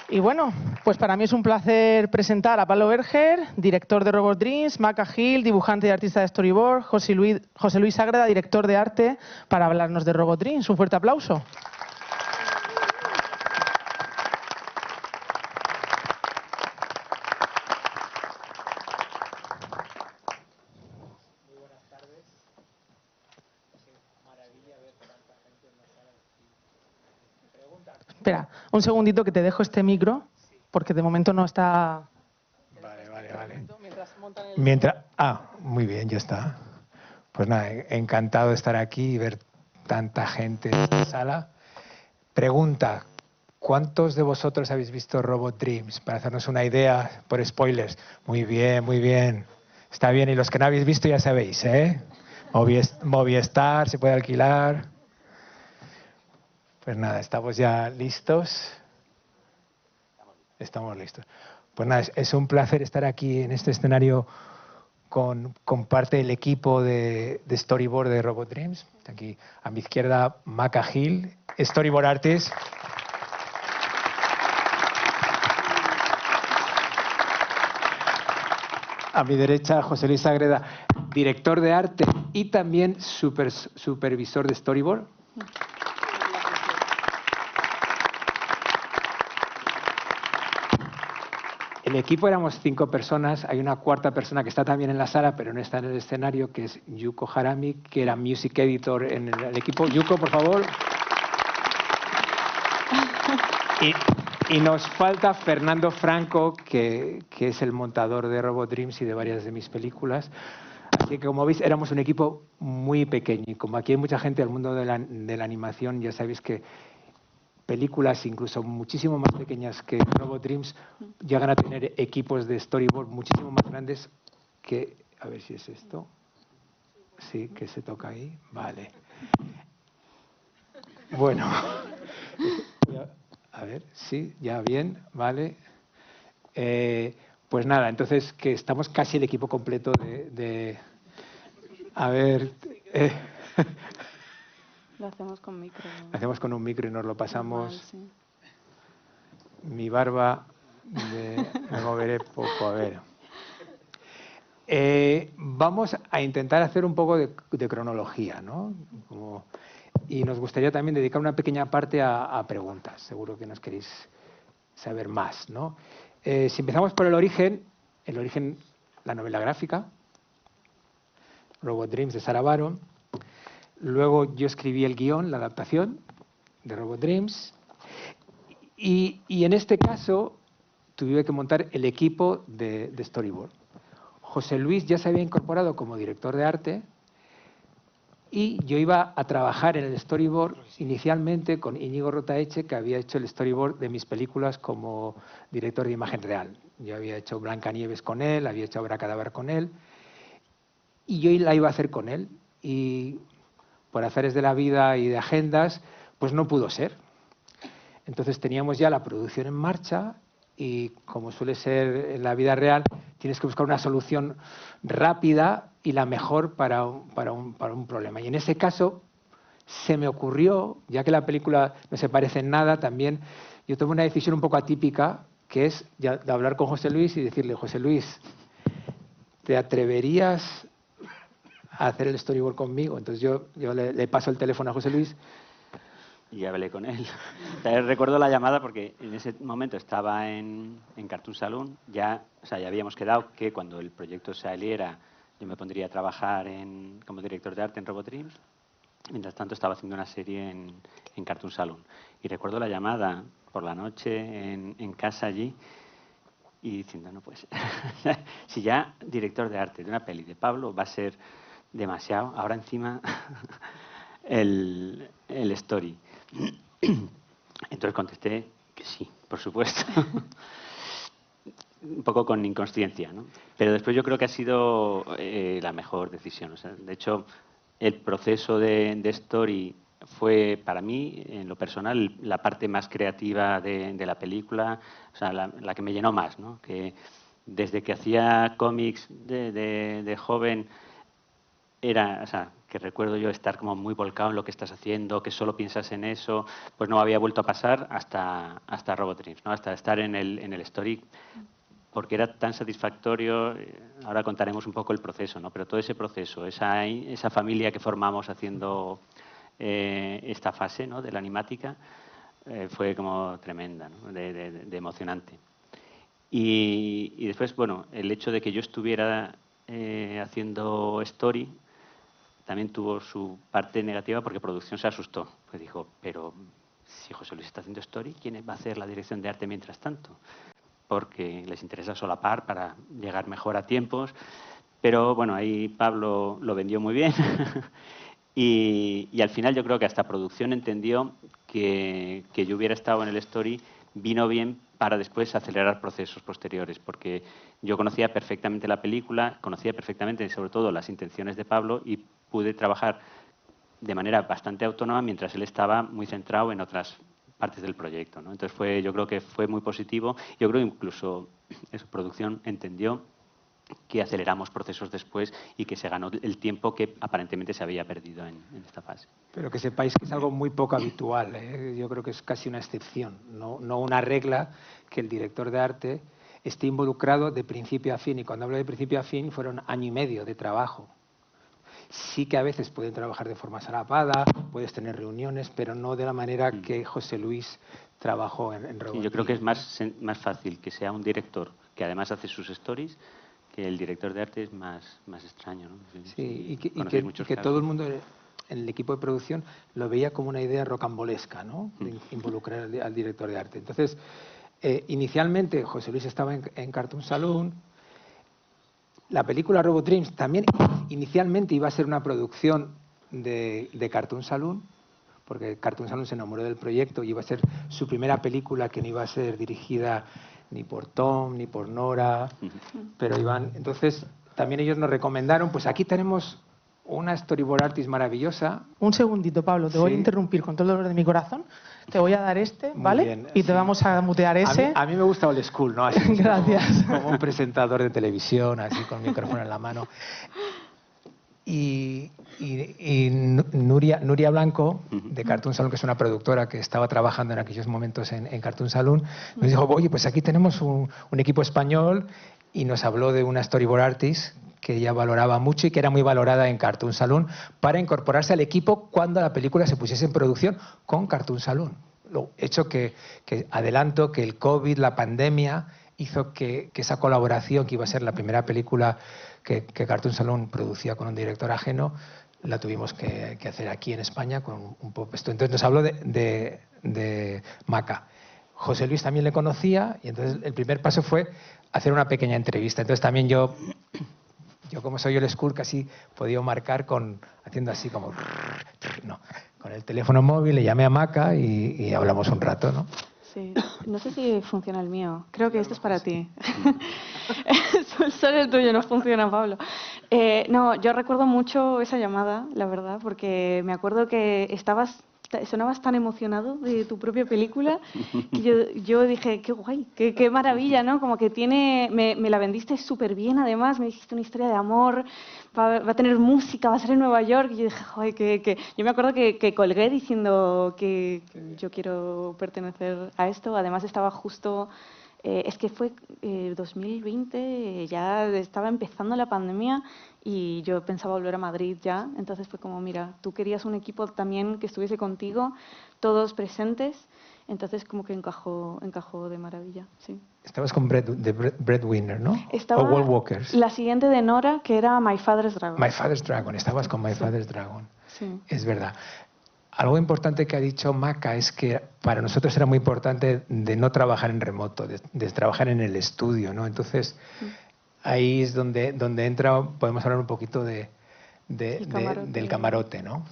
Y bueno, pues para mí es un placer presentar a Pablo Berger, director de Robot Dreams, Maca Gil, dibujante y artista de storyboard, José Luis Ágreda, director de arte, para hablarnos de Robot Dreams. Un fuerte aplauso. Espera, un segundito que te dejo este micro, porque de momento no está... Vale. Muy bien, ya está. Pues nada, encantado de estar aquí y ver tanta gente en esta sala. Pregunta, ¿cuántos de vosotros habéis visto Robot Dreams? Para hacernos una idea por spoilers. Muy bien. Está bien, y los que no habéis visto ya sabéis, ¿eh? Movistar, se puede alquilar. Pues nada, estamos ya listos. Estamos listos. Pues nada, es un placer estar aquí en este escenario con parte del equipo de storyboard de Robot Dreams. Aquí a mi izquierda, Maca Gil, storyboard artist. A mi derecha, José Luis Ágreda, director de arte y también supervisor de storyboard. El equipo éramos 5 personas, hay una cuarta persona que está también en la sala, pero no está en el escenario, que es Yuko Harami, que era music editor en el equipo. Yuko, por favor. Y nos falta Fernando Franco, que es el montador de Robot Dreams y de varias de mis películas. Así que, como veis, éramos un equipo muy pequeño. Y como aquí hay mucha gente del mundo de la animación, ya sabéis que películas incluso muchísimo más pequeñas que Robot Dreams llegan a tener equipos de storyboard muchísimo más grandes que... A ver si es esto. Sí, que se toca ahí. Vale. Bueno. A ver, sí, ya bien, vale. Pues nada, entonces que estamos casi el equipo completo de... A ver... Lo hacemos con micro. Lo hacemos con un micro y nos lo pasamos. Normal, sí. Mi barba, me moveré poco, a ver. Vamos a intentar hacer un poco de cronología, ¿no? Y nos gustaría también dedicar una pequeña parte a preguntas. Seguro que nos queréis saber más, ¿no? Si empezamos por el origen, la novela gráfica, Robot Dreams de Sarah Baron. Luego yo escribí el guión, la adaptación de Robot Dreams. Y en este caso tuve que montar el equipo de storyboard. José Luis ya se había incorporado como director de arte y yo iba a trabajar en el storyboard inicialmente con Íñigo Rotaeche, que había hecho el storyboard de mis películas como director de imagen real. Yo había hecho Blancanieves con él, había hecho Abracadabra con él, y yo la iba a hacer con él. Y por azares de la vida y de agendas, pues no pudo ser. Entonces teníamos ya la producción en marcha y, como suele ser en la vida real, tienes que buscar una solución rápida y la mejor para un problema. Y en ese caso se me ocurrió, ya que la película no se parece en nada, también yo tomé una decisión un poco atípica, que es de hablar con José Luis y decirle: José Luis, ¿te atreverías a hacer el storyboard conmigo? Entonces yo le paso el teléfono a José Luis. Y hablé con él. Recuerdo la llamada porque en ese momento estaba en Cartoon Saloon. Ya habíamos quedado que cuando el proyecto saliera yo me pondría a trabajar como director de arte en Robot Dreams. Mientras tanto estaba haciendo una serie en Cartoon Saloon. Y recuerdo la llamada por la noche en casa allí y diciendo: no, pues, si ya director de arte de una peli de Pablo va a ser demasiado, ahora encima el story. Entonces contesté que sí, por supuesto. Un poco con inconsciencia, ¿no? Pero después yo creo que ha sido la mejor decisión. O sea, de hecho, el proceso de story fue, para mí, en lo personal, la parte más creativa de la película, o sea, la que me llenó más, ¿no? Que desde que hacía cómics de joven, que recuerdo yo estar como muy volcado en lo que estás haciendo, que solo piensas en eso, pues no había vuelto a pasar hasta Robot Dreams, ¿no? Hasta estar en el story, porque era tan satisfactorio. Ahora contaremos un poco el proceso, ¿no? Pero todo ese proceso, esa familia que formamos haciendo esta fase, ¿no?, de la animática, fue como tremenda, ¿no?, de emocionante. Y después, bueno, el hecho de que yo estuviera haciendo story también tuvo su parte negativa, porque producción se asustó. Pues dijo, pero si José Luis está haciendo story, ¿quién va a hacer la dirección de arte mientras tanto? Porque les interesa solapar para llegar mejor a tiempos. Pero bueno, ahí Pablo lo vendió muy bien. Y al final yo creo que hasta producción entendió que yo hubiera estado en el story vino bien para después acelerar procesos posteriores, porque yo conocía perfectamente la película, conocía perfectamente sobre todo las intenciones de Pablo, y pude trabajar de manera bastante autónoma mientras él estaba muy centrado en otras partes del proyecto, ¿no? Entonces yo creo que fue muy positivo. Yo creo que incluso su producción entendió que aceleramos procesos después y que se ganó el tiempo que aparentemente se había perdido en esta fase. Pero que sepáis que es algo muy poco habitual, ¿eh? Yo creo que es casi una excepción, no una regla, que el director de arte esté involucrado de principio a fin. Y cuando hablo de principio a fin, fueron 1 año y medio de trabajo. Sí que a veces pueden trabajar de forma solapada, puedes tener reuniones, pero no de la manera que José Luis trabajó en Robot. Sí, yo creo que es más fácil que sea un director que además hace sus stories, que el director de arte es más extraño, ¿no? Sí, y que todo el mundo en el equipo de producción lo veía como una idea rocambolesca, ¿no?, de involucrar al director de arte. Entonces, inicialmente José Luis estaba en Cartoon Saloon. La película Robot Dreams también inicialmente iba a ser una producción de Cartoon Saloon, porque Cartoon Saloon se enamoró del proyecto y iba a ser su primera película, que no iba a ser dirigida ni por Tom ni por Nora, pero iban. Entonces también ellos nos recomendaron, pues aquí tenemos una storyboard artist maravillosa. Un segundito, Pablo, te voy a interrumpir con todo el dolor de mi corazón. Te voy a dar ¿vale? Bien, y te vamos a mutear ese. A mí me gusta old school, ¿no? Así Gracias. como un presentador de televisión, así con el micrófono en la mano. Y Nuria Blanco, de Cartoon Saloon, que es una productora que estaba trabajando en aquellos momentos en Cartoon Saloon, nos dijo, oye, pues aquí tenemos un equipo español, y nos habló de una storyboard artist que ella valoraba mucho y que era muy valorada en Cartoon Saloon, para incorporarse al equipo cuando la película se pusiese en producción con Cartoon Saloon. Lo hecho que adelanto que el COVID, la pandemia, hizo que esa colaboración, que iba a ser la primera película que Cartoon Saloon producía con un director ajeno, la tuvimos que hacer aquí en España con un pop. Entonces nos habló de Maca. José Luis también le conocía, y entonces el primer paso fue hacer una pequeña entrevista. Entonces también yo como soy old school, casi podía marcar haciendo así como... No, con el teléfono móvil le llamé a Maca y hablamos un rato, ¿no? Sí, no sé si funciona el mío. Creo que esto es para ti. Solo el tuyo no funciona, Pablo. No, yo recuerdo mucho esa llamada, la verdad, porque me acuerdo que sonabas tan emocionado de tu propia película, que yo dije, qué guay, qué maravilla, ¿no? Como que me la vendiste súper bien, además, me dijiste una historia de amor, va a tener música, va a ser en Nueva York, y yo dije, joder, yo me acuerdo que colgué diciendo que yo quiero pertenecer a esto. Además estaba justo... es que fue 2020, ya estaba empezando la pandemia y yo pensaba volver a Madrid ya. Entonces fue como, mira, tú querías un equipo también que estuviese contigo, todos presentes. Entonces como que encajó de maravilla, sí. Estabas con Breadwinner, ¿no? Estaba o Wall Walkers. La siguiente de Nora, que era My Father's Dragon. My Father's Dragon, estabas con My Father's Dragon. Sí. Es verdad. Algo importante que ha dicho Maca es que para nosotros era muy importante de no trabajar en remoto, de trabajar en el estudio, ¿no? Entonces, ahí es donde entra, podemos hablar un poquito del camarote, ¿no?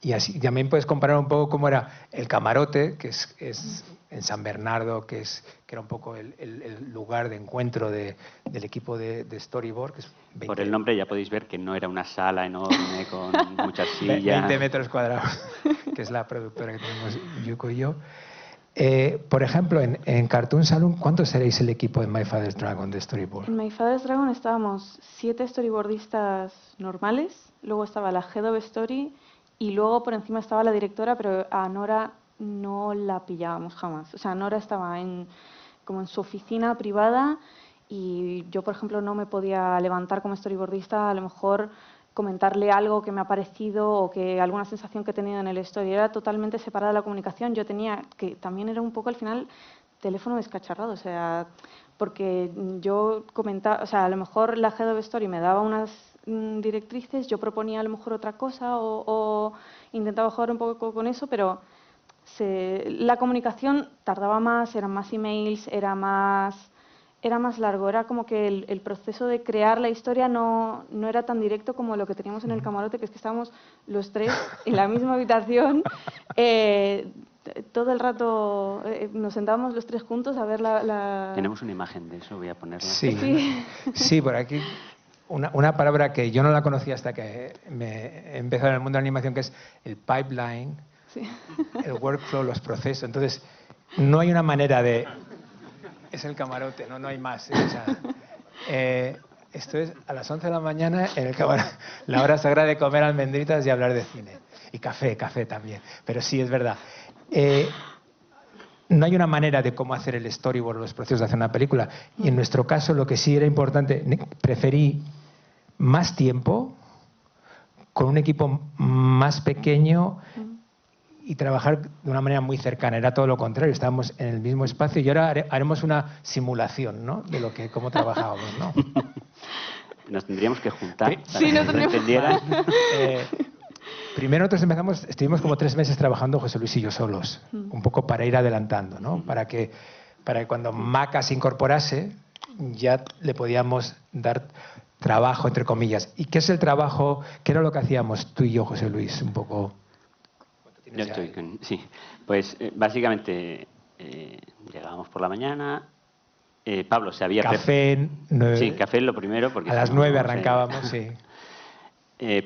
Y así también puedes comparar un poco cómo era el camarote, que es en San Bernardo, que era un poco el lugar de encuentro del equipo de Storyboard. Que es Por el nombre ya podéis ver que no era una sala enorme con muchas sillas. 20 metros cuadrados, que es la productora que tenemos Yuko y yo. Por ejemplo, en Cartoon Saloon, ¿cuántos seréis el equipo de My Father's Dragon de Storyboard? En My Father's Dragon estábamos 7 storyboardistas normales, luego estaba la Head of Story y luego por encima estaba la directora, pero a Nora no la pillábamos jamás. O sea, Nora estaba como en su oficina privada y yo, por ejemplo, no me podía levantar como storyboardista, a lo mejor comentarle algo que me ha parecido o que alguna sensación que he tenido en el story. Era totalmente separada de la comunicación. Yo tenía que también era un poco al final teléfono descacharrado, o sea, porque yo comentaba, o sea, a lo mejor la Head of Story me daba unas directrices, yo proponía a lo mejor otra cosa o intentaba jugar un poco con eso, pero la comunicación tardaba más, eran más emails, era más largo, era como que el proceso de crear la historia no era tan directo como lo que teníamos en el camarote, que es que estábamos los tres en la misma habitación, todo el rato nos sentábamos los tres juntos a ver la... Tenemos una imagen de eso, voy a ponerla. Sí, sí, por aquí una palabra que yo no la conocía hasta que me empezó en el mundo de la animación, que es el pipeline, Sí. el workflow, los procesos. Entonces, no hay una manera de... Es el camarote, no hay más. O sea, esto es a las 11 de la mañana en el camarote, la hora sagrada de comer almendritas y hablar de cine. Y café también. Pero sí, es verdad. No hay una manera de cómo hacer el storyboard, los procesos de hacer una película. Y en nuestro caso, lo que sí era importante, preferí más tiempo con un equipo más pequeño y trabajar de una manera muy cercana. Era todo lo contrario, estábamos en el mismo espacio y ahora haremos una simulación, ¿no?, de cómo trabajábamos, ¿no? Nos tendríamos que juntar para Sí, que no lo tendríamos- entendieran. Primero nosotros estuvimos como 3 meses trabajando José Luis y yo solos, un poco para ir adelantando, ¿no? Para que cuando Maca se incorporase ya le podíamos dar trabajo, entre comillas. ¿Y qué es el trabajo? ¿Qué era lo que hacíamos tú y yo, José Luis? Un poco... Yo estoy sí. Pues básicamente llegábamos por la mañana. Pablo se había Café... Sí, café lo primero. Porque a las 9 arrancábamos, sí.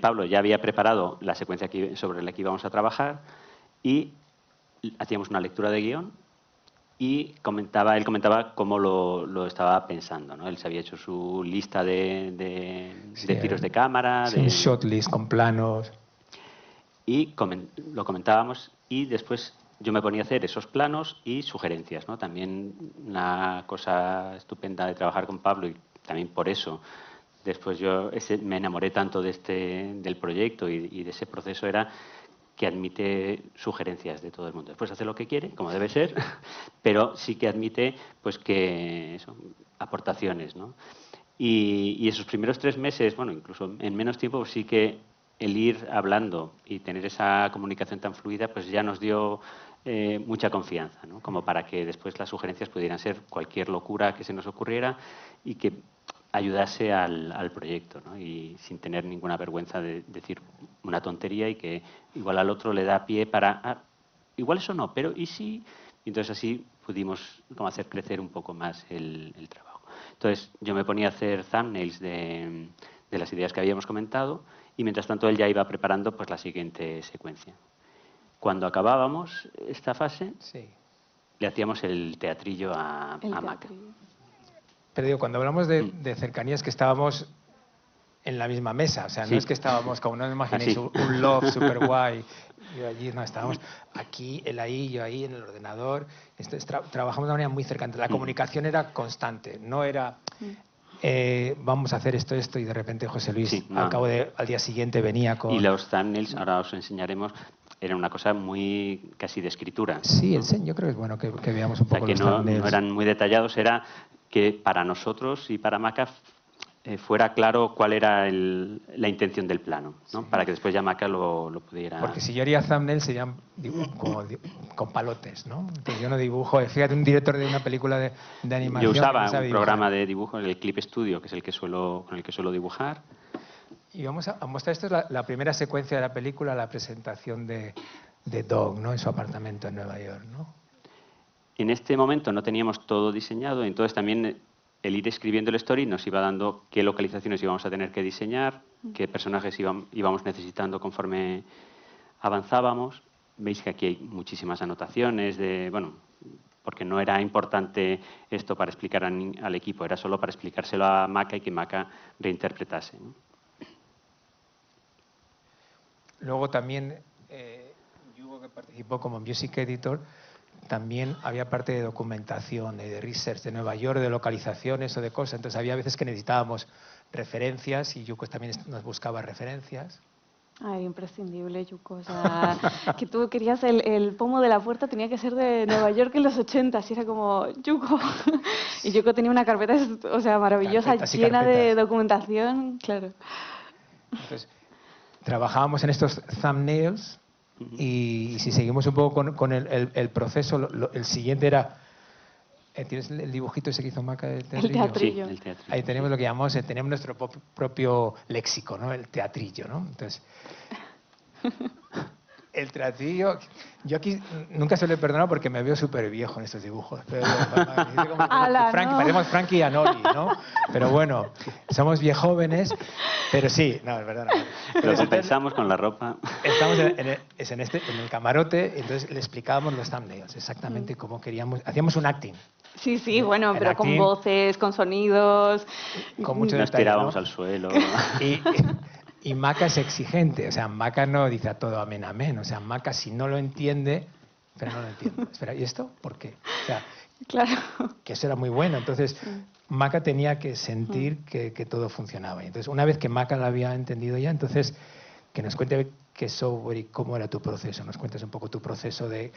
Pablo ya había preparado la secuencia sobre la que íbamos a trabajar y hacíamos una lectura de guión y él comentaba cómo lo estaba pensando, ¿no? Él se había hecho su lista de tiros de cámara. Sí, un shot list con planos. Y lo comentábamos y después yo me ponía a hacer esos planos y sugerencias, ¿no? También una cosa estupenda de trabajar con Pablo y también por eso después yo me enamoré tanto del proyecto y de ese proceso era que admite sugerencias de todo el mundo. Después hace lo que quiere, como debe ser, pero sí que admite pues que aportaciones, ¿no? Y esos primeros 3 meses, bueno, incluso en menos tiempo, pues sí que el ir hablando y tener esa comunicación tan fluida, pues ya nos dio mucha confianza, ¿no? Como para que después las sugerencias pudieran ser cualquier locura que se nos ocurriera y que ayudase al proyecto, ¿no? Y sin tener ninguna vergüenza de decir una tontería y que igual al otro le da pie para... igual eso no, pero ¿y sí? Y entonces así pudimos como hacer crecer un poco más el trabajo. Entonces yo me ponía a hacer thumbnails de las ideas que habíamos comentado y mientras tanto él ya iba preparando pues la siguiente secuencia. Cuando acabábamos esta fase, sí, le hacíamos el teatrillo a Maca. Pero digo, cuando hablamos de cercanías, que estábamos en la misma mesa, o sea, Sí. no es que estábamos, como no me imaginéis, Así. un loft súper guay, yo allí, no, estábamos aquí, él ahí, yo ahí, en el ordenador, trabajamos de una manera muy cercana, la comunicación era constante, no era... vamos a hacer esto y de repente José Luis Sí, no, al día siguiente venía con... Y los thumbnails, ahora os enseñaremos, era una cosa muy casi de escritura. Sí, ¿no? yo creo que es bueno que veamos un O sea, poco que los no thumbnails. eran muy detallados, era que para nosotros y para Maca fuera claro cuál era la intención del plano, ¿no? Sí. Para que después ya Maca lo pudiera... Porque si yo haría thumbnails serían con palotes, ¿no? Entonces yo no dibujo. Fíjate, un director de una película de animación... Yo usaba que no sabe un dibujar. programa de dibujo, el Clip Studio, que es con el que suelo dibujar. Y vamos a mostrar, esto es la primera secuencia de la película, la presentación de Dog, ¿no? En su apartamento en Nueva York, ¿no? En este momento no teníamos todo diseñado, entonces también el ir escribiendo el story nos iba dando qué localizaciones íbamos a tener que diseñar, qué personajes íbamos necesitando conforme avanzábamos. veis que aquí hay muchísimas anotaciones bueno, porque no era importante esto para explicar al equipo, era solo para explicárselo a Maca y que Maca reinterpretase, ¿no? Luego también, Yugo, que participó como music editor, también había parte de documentación, de research de Nueva York, de localizaciones o de cosas. Entonces había veces que necesitábamos referencias y Yugo también nos buscaba referencias. Ay, imprescindible, Yuko. O sea, que tú querías el pomo de la puerta, tenía que ser de Nueva York en los 80 y era como, Yuko. Y Yuko tenía una carpeta, o sea, maravillosa, Carpetas y llena de carpetas. documentación, claro. Entonces, trabajábamos en estos thumbnails y si seguimos un poco con el proceso, el siguiente era... ¿Tienes el dibujito ese que hizo Maca del El teatrillo? teatrillo. Sí, el teatrillo. Ahí tenemos lo que llamamos, tenemos nuestro propio léxico, ¿no? El teatrillo, ¿no? Entonces, el teatrillo, yo aquí nunca se lo he perdonado porque me veo súper viejo en estos dibujos. Pero, dice como ¡Hala, no! parecemos Frankie y Anoli, ¿no? Pero bueno, somos viejóvenes, pero sí, no, es verdad. No. Lo compensamos con la ropa. Estamos en el camarote, entonces le explicábamos los thumbnails, exactamente cómo queríamos, hacíamos un acting. Sí, sí, bueno, El pero con acting, voces, con sonidos. con mucho Nos detalle, tirábamos ¿no? al suelo. Y Maca es exigente, o sea, Maca no dice a todo amén, amén. O sea, Maca si no lo entiende, pero no lo entiendo. Espera, ¿y esto? ¿Por qué? O sea, Claro. que eso era muy bueno. Entonces, Maca tenía que sentir que todo funcionaba. Y entonces, una vez que Maca lo había entendido ya, entonces, que nos cuente qué software y cómo era tu proceso. Nos cuentes un poco tu proceso de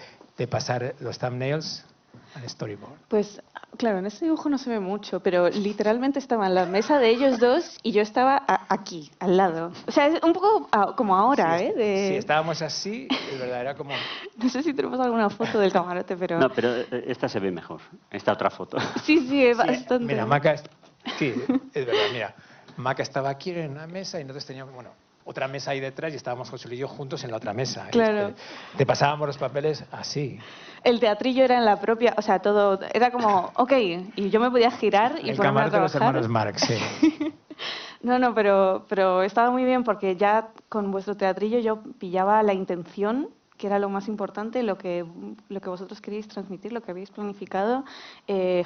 pasar los thumbnails al storyboard. Pues, claro, en este dibujo no se ve mucho, pero literalmente estaba en la mesa de ellos dos y yo estaba aquí, al lado. O sea, es un poco como ahora, Sí, ¿eh? si estábamos así, es verdad, era como... No sé si tenemos alguna foto del camarote, pero... No, pero esta se ve mejor, esta otra foto. Sí, sí, es Sí, bastante. mira, Maca, sí, es verdad, mira, Maca estaba aquí en una mesa y nosotros teníamos, bueno, otra mesa ahí detrás y estábamos José Luis y yo juntos en la otra mesa. Claro. Te pasábamos los papeles así. El teatrillo era en la propia, o sea, todo, era como, ok, y yo me podía girar y El ponerme a camarote de los trabajar. hermanos Marx, sí. No, pero estaba muy bien porque ya con vuestro teatrillo yo pillaba la intención, que era lo más importante, lo que vosotros queríais transmitir, lo que habéis planificado.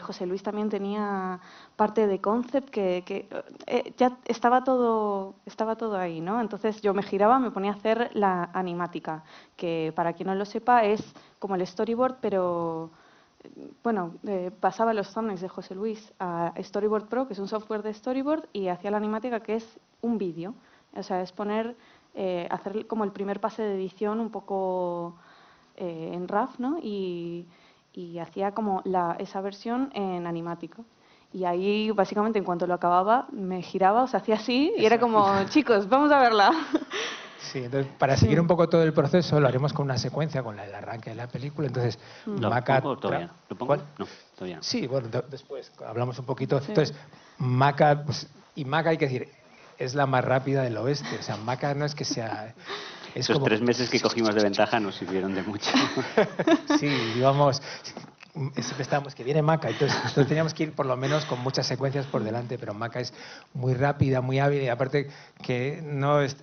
José Luis también tenía parte de concept que ya estaba todo ahí, ¿no? Entonces yo me giraba, me ponía a hacer la animática, que para quien no lo sepa es como el storyboard, pero bueno, pasaba los thumbnails de José Luis a Storyboard Pro, que es un software de storyboard, y hacía la animática, que es un vídeo. O sea, es hacer como el primer pase de edición un poco en RAW, ¿no? Y hacía como esa versión en animática. Y ahí, básicamente, en cuanto lo acababa, me giraba, o sea, hacía así, y era como, chicos, vamos a verla. Sí, entonces, para seguir un poco todo el proceso, lo haremos con una secuencia, con el arranque de la película. Entonces, ¿Lo Maca... pongo todavía? ¿Lo pongo? ¿Cuál? No, todavía no. Sí, bueno, después hablamos un poquito. Sí. Entonces, Maca, y Maca hay que decir, es la más rápida del oeste. O sea, Maca no es que sea... Es Esos como... 3 meses que cogimos de ventaja nos sirvieron de mucho. Sí, íbamos... Siempre estábamos que viene Maca, entonces teníamos que ir por lo menos con muchas secuencias por delante, pero Maca es muy rápida, muy hábil y aparte que no es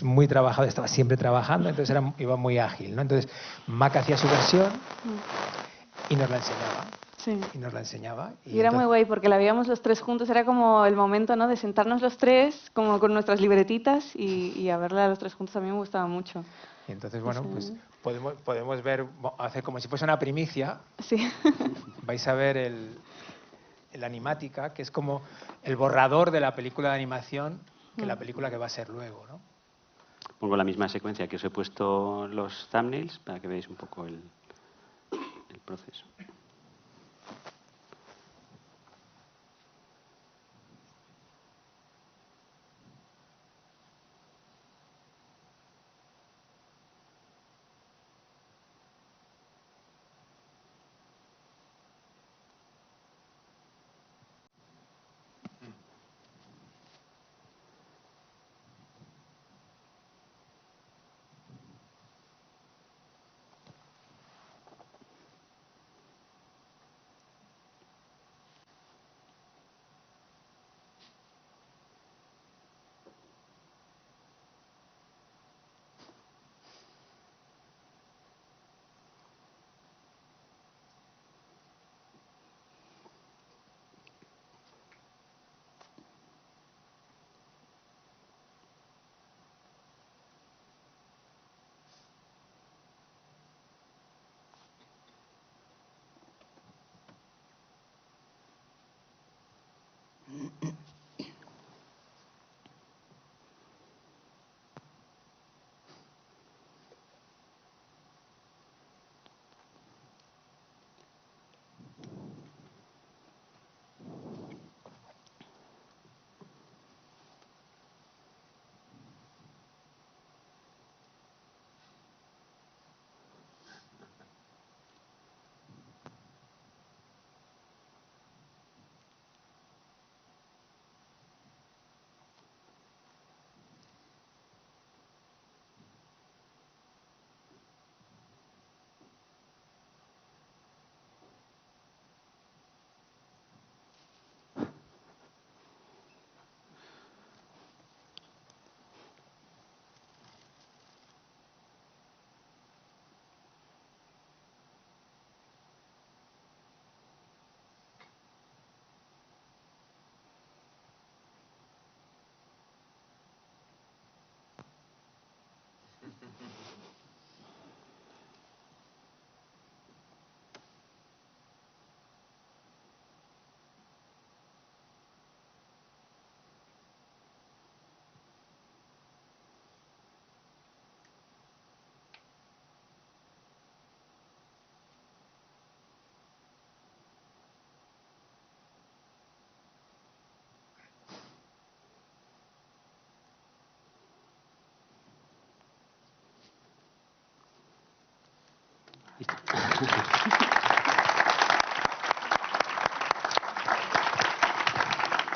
muy trabajado, estaba siempre trabajando, entonces iba muy ágil, ¿no? Entonces Maca hacía su versión y nos la enseñaba. Sí. Y nos la enseñaba. Y era muy guay porque la veíamos los tres juntos, era como el momento, ¿no?, de sentarnos los tres, como con nuestras libretitas y a verla los tres juntos. A mí me gustaba mucho. Y entonces, bueno, Sí. pues podemos ver, hacer como si fuese una primicia, Sí. vais a ver el animática, que es como el borrador de la película de animación, que la película que va a ser luego, ¿no? Pongo la misma secuencia que os he puesto los thumbnails para que veáis un poco el proceso.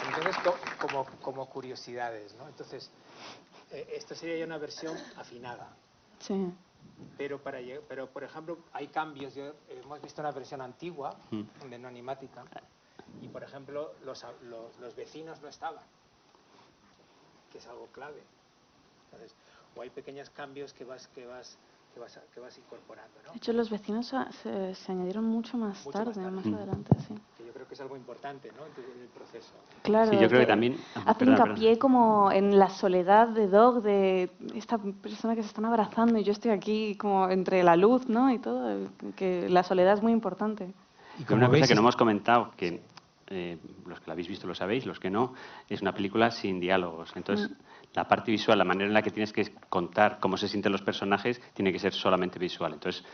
Entonces, como curiosidades, ¿no? Entonces, esto sería ya una versión afinada. Sí. Pero, por ejemplo, hay cambios. Hemos visto una versión antigua, de no animática, y, por ejemplo, los vecinos no estaban, que es algo clave. Entonces, o hay pequeños cambios que vas incorporando, ¿no? De hecho, los vecinos se añadieron mucho más tarde, más adelante, sí. Que yo creo que es algo importante, ¿no?, en el proceso. Claro, Sí, yo creo que también... hace hincapié como en la soledad de Dog, de esta persona que se están abrazando y yo estoy aquí como entre la luz, ¿no? Y todo, que la soledad es muy importante. Y una cosa que no hemos comentado, que los que la habéis visto lo sabéis, los que no, es una película sin diálogos. Entonces, la parte visual, la manera en la que tienes que contar cómo se sienten los personajes, tiene que ser solamente visual. Entonces,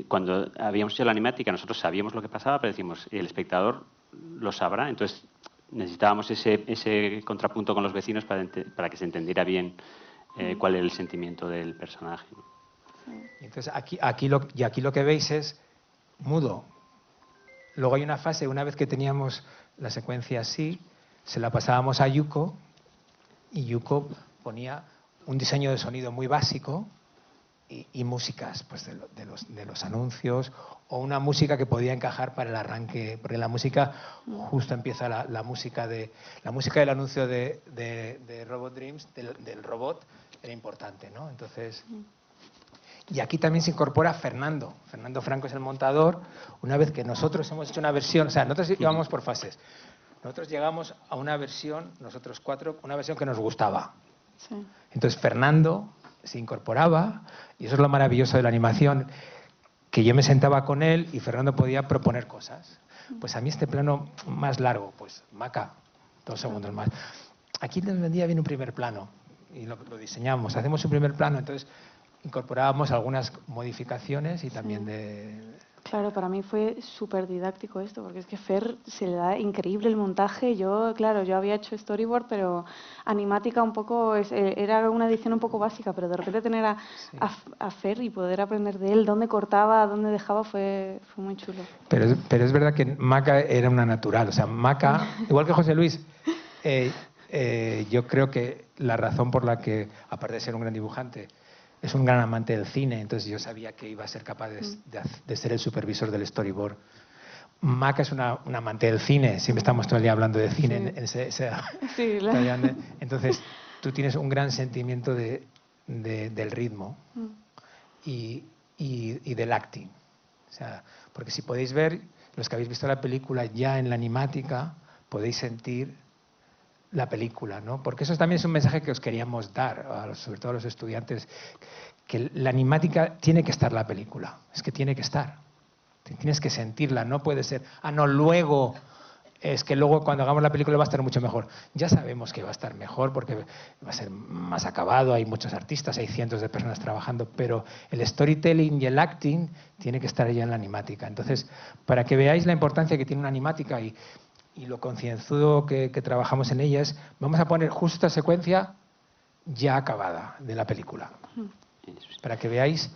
cuando habíamos hecho la animática, nosotros sabíamos lo que pasaba, pero decimos, el espectador lo sabrá. Entonces, necesitábamos ese contrapunto con los vecinos para que se entendiera bien cuál era el sentimiento del personaje. Y entonces, aquí lo que veis es mudo. Luego hay una fase, una vez que teníamos la secuencia así, se la pasábamos a Yuko, y Yuko ponía un diseño de sonido muy básico y músicas pues de los anuncios, o una música que podía encajar para el arranque, porque la música justo empieza la música del anuncio de Robot Dreams, del robot, era importante, ¿no? Entonces, y aquí también se incorpora Fernando Franco es el montador. Una vez que nosotros hemos hecho una versión, o sea, nosotros íbamos por fases. Nosotros llegamos a una versión, nosotros cuatro, una versión que nos gustaba. Sí. Entonces Fernando se incorporaba, y eso es lo maravilloso de la animación, que yo me sentaba con él y Fernando podía proponer cosas. Pues a mí este plano más largo, pues Maca, 2 segundos más. Aquí nos vendía bien un primer plano, y lo diseñamos, hacemos un primer plano, entonces incorporábamos algunas modificaciones y también Claro, para mí fue súper didáctico esto, porque es que Fer se le da increíble el montaje. Yo había hecho storyboard, pero animática un poco, era una edición un poco básica, pero de repente tener a Fer y poder aprender de él, dónde cortaba, dónde dejaba, fue muy chulo. Pero es verdad que Maca era una natural, o sea, Maca, igual que José Luis, yo creo que la razón por la que, aparte de ser un gran dibujante, es un gran amante del cine, entonces yo sabía que iba a ser capaz de ser el supervisor del storyboard. Maca es una amante del cine, siempre estamos todo el día hablando de cine. Entonces, tú tienes un gran sentimiento del ritmo y del acting. O sea, porque si podéis ver, los que habéis visto la película ya en la animática, podéis sentir la película, ¿no? Porque eso también es un mensaje que os queríamos dar, sobre todo a los estudiantes, que la animática tiene que estar la película, es que tiene que estar, tienes que sentirla, no puede ser, no, luego, es que luego cuando hagamos la película va a estar mucho mejor. Ya sabemos que va a estar mejor porque va a ser más acabado, hay muchos artistas, hay cientos de personas trabajando, pero el storytelling y el acting tiene que estar ya en la animática. Entonces, para que veáis la importancia que tiene una animática y lo concienzudo que trabajamos en ellas, vamos a poner justo esta secuencia ya acabada de la película, para que veáis.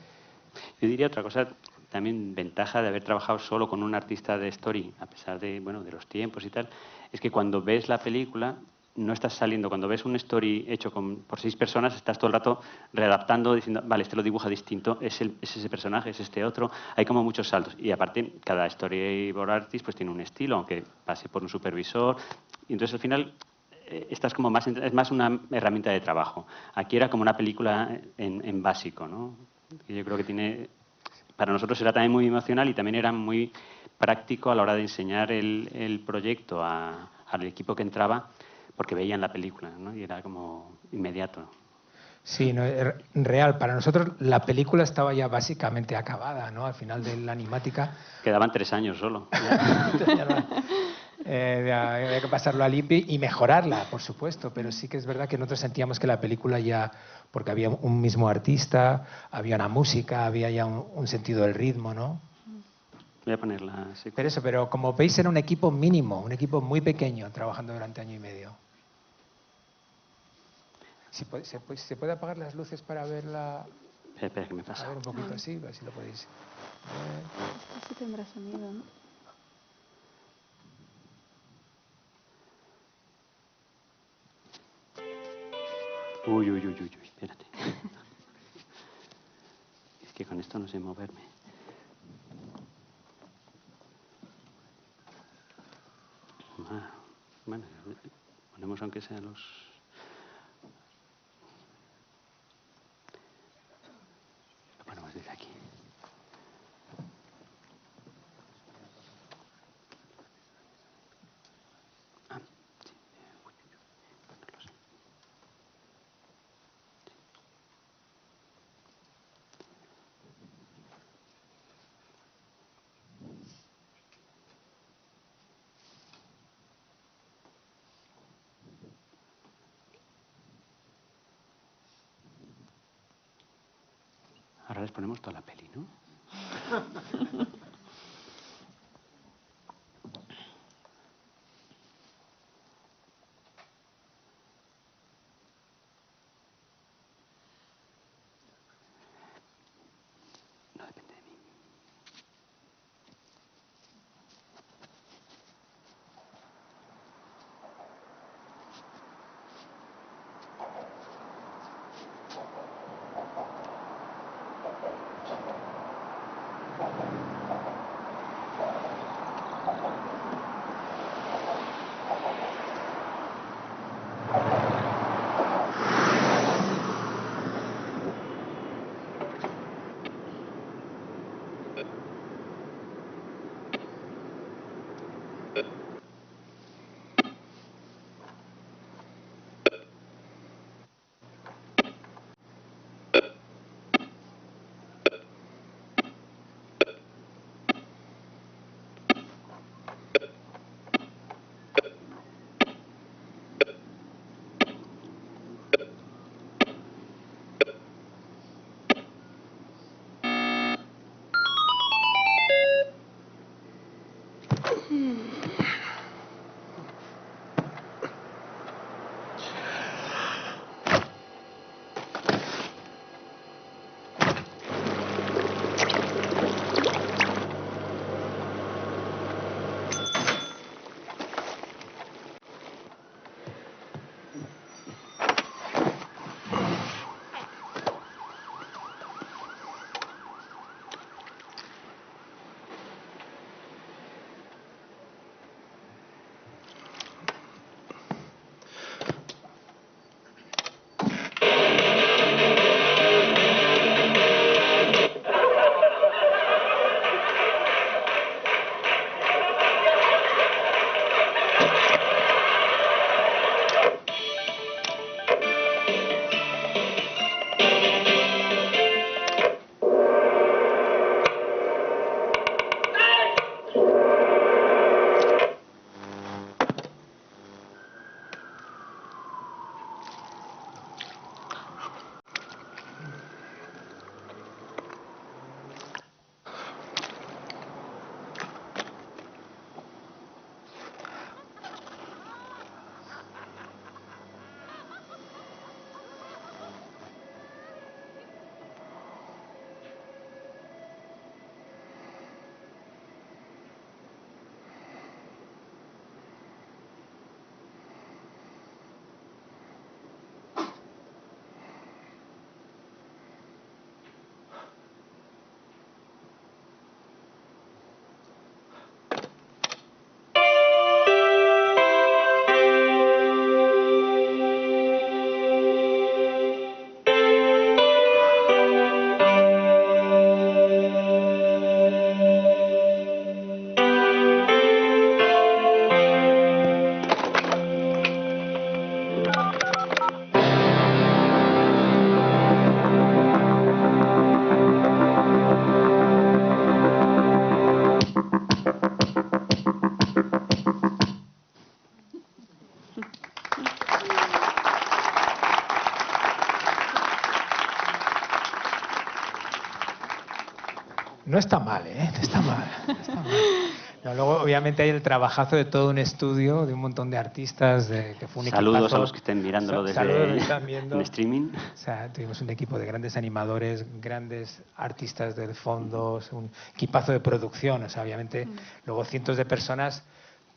Yo diría otra cosa, también ventaja de haber trabajado solo con un artista de story, a pesar de los tiempos y tal, es que cuando ves la película no estás saliendo, cuando ves un story hecho por 6 personas, estás todo el rato readaptando, diciendo, vale, este lo dibuja distinto, es ese personaje, es este otro, hay como muchos saltos. Y aparte, cada storyboard artist pues tiene un estilo, aunque pase por un supervisor, y entonces al final estás como más, es más una herramienta de trabajo. Aquí era como una película en básico, ¿no? Y yo creo que para nosotros era también muy emocional y también era muy práctico a la hora de enseñar el proyecto al equipo que entraba, porque veían la película, ¿no? Y era como inmediato. Sí, no, real. Para nosotros la película estaba ya básicamente acabada, ¿no? Al final de la animática. Quedaban 3 años solo. Había que pasarlo a limpio y mejorarla, por supuesto, pero sí que es verdad que nosotros sentíamos que la película ya, porque había un mismo artista, había una música, había ya un sentido del ritmo, ¿no? Voy a ponerla. Sí. Pero como veis era un equipo mínimo, un equipo muy pequeño, trabajando durante 1 año y medio. ¿Se puede apagar las luces para ver la Espera, que me pasa. A ver, un poquito así, a ver si lo podéis. Este tendrá sonido, ¿no? Uy, espérate. Es que con esto no sé moverme. Bueno, ponemos aunque sea los... Lo ponemos desde aquí. Ah, sí. Ponerlos ahí. Ahora les ponemos toda la peli, ¿no? No depende de mí. No está mal, ¿eh? No está mal. No está mal. No, luego, obviamente, hay el trabajazo de todo un estudio, de un montón de artistas, que fue un Saludos equipazo. a los que estén mirándolo Saludos a los que desde están viendo. en streaming. O sea, tuvimos un equipo de grandes animadores, grandes artistas del fondo, un equipazo de producción. O sea, obviamente, luego cientos de personas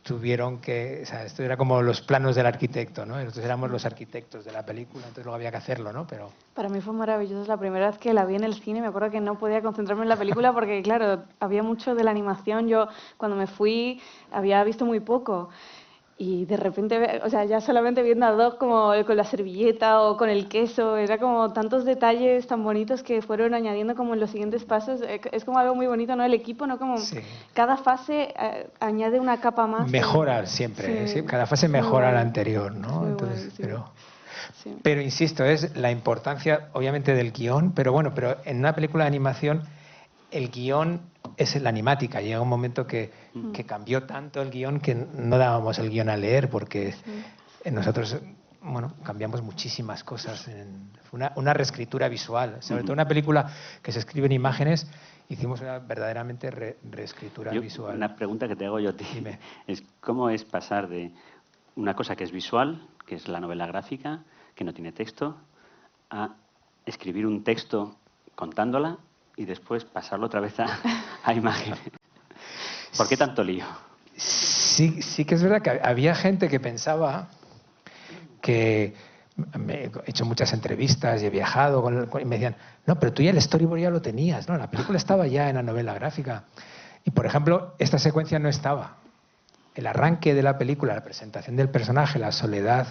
tuvieron que... O sea, esto era como los planos del arquitecto, ¿no? Nosotros éramos los arquitectos de la película, entonces luego había que hacerlo, ¿no? Pero... Para mí fue maravilloso. La primera vez que la vi en el cine, me acuerdo que no podía concentrarme en la película porque, claro, había mucho de la animación. Yo, cuando me fui, había visto muy poco. Y de repente, o sea, ya solamente viendo a Doc como con la servilleta o con el queso, era como tantos detalles tan bonitos que fueron añadiendo como en los siguientes pasos. Es como algo muy bonito, ¿no? El equipo, ¿no? Como Sí. cada fase añade una capa más. Mejora siempre, Sí, ¿sí? Cada fase es muy mejora la guay. anterior, Es ¿no? muy Entonces, guay, sí. Sí. pero insisto, es la importancia, obviamente, del guión, pero bueno, pero en una película de animación el guión es la animática. Llega un momento que cambió tanto el guión que no dábamos el guión a leer porque nosotros, bueno, cambiamos muchísimas cosas. Fue una reescritura visual. Sobre todo una película que se escribe en imágenes, hicimos una verdaderamente reescritura visual. Una pregunta que te hago yo a ti Dime. es ¿cómo es pasar de una cosa que es visual, que es la novela gráfica, que no tiene texto, a escribir un texto contándola y después pasarlo otra vez a imágenes? ¿Por qué tanto lío? Sí que es verdad que había gente que pensaba que he hecho muchas entrevistas y he viajado y me decían, no, pero tú ya el storyboard ya lo tenías, ¿no? La película estaba ya en la novela gráfica. Y, por ejemplo, esta secuencia no estaba. El arranque de la película, la presentación del personaje, la soledad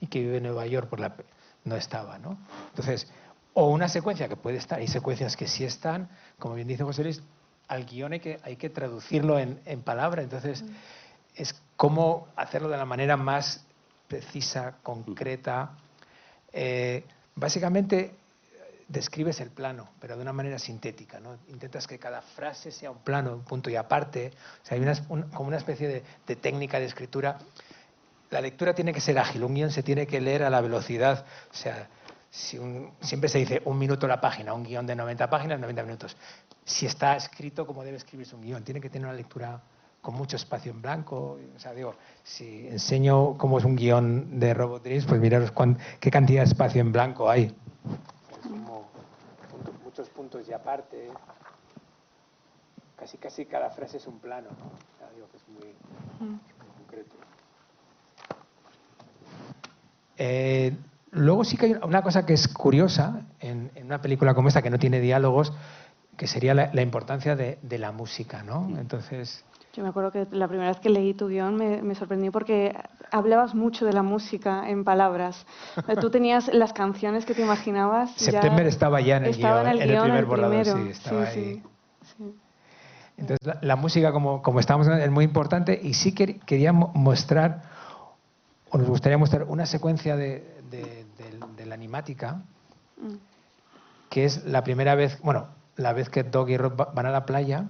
y que vive en Nueva York, no estaba, ¿no? Entonces, o una secuencia que puede estar, hay secuencias que sí están, como bien dice José Luis, al guión hay que traducirlo en palabra, entonces es cómo hacerlo de la manera más precisa, concreta. Básicamente describes el plano, pero de una manera sintética, ¿no? Intentas que cada frase sea un plano, un punto y aparte. O sea, hay como una especie de técnica de escritura. La lectura tiene que ser ágil, un guión se tiene que leer a la velocidad. O sea, siempre se dice 1 minuto la página, un guión de 90 páginas, 90 minutos. Si está escrito como debe escribirse un guión, tiene que tener una lectura con mucho espacio en blanco. O sea, digo, si enseño cómo es un guión de Robot Dreams, pues miraros qué cantidad de espacio en blanco hay. Es como muchos puntos y aparte. Casi cada frase es un plano, ¿no? O sea, digo que es muy concreto. Luego sí que hay una cosa que es curiosa en una película como esta, que no tiene diálogos, que sería la importancia de la música, ¿no? Entonces... Yo me acuerdo que la primera vez que leí tu guión me sorprendió porque hablabas mucho de la música en palabras. Tú tenías las canciones que te imaginabas. September estaba ya en el guión, en el primer borrador, sí, estaba ahí. Sí. Entonces la música, como estábamos hablando, es muy importante y sí quería mostrar, o nos gustaría mostrar una secuencia de la animática, que es la primera vez, bueno, la vez que Doug y Rob van a la playa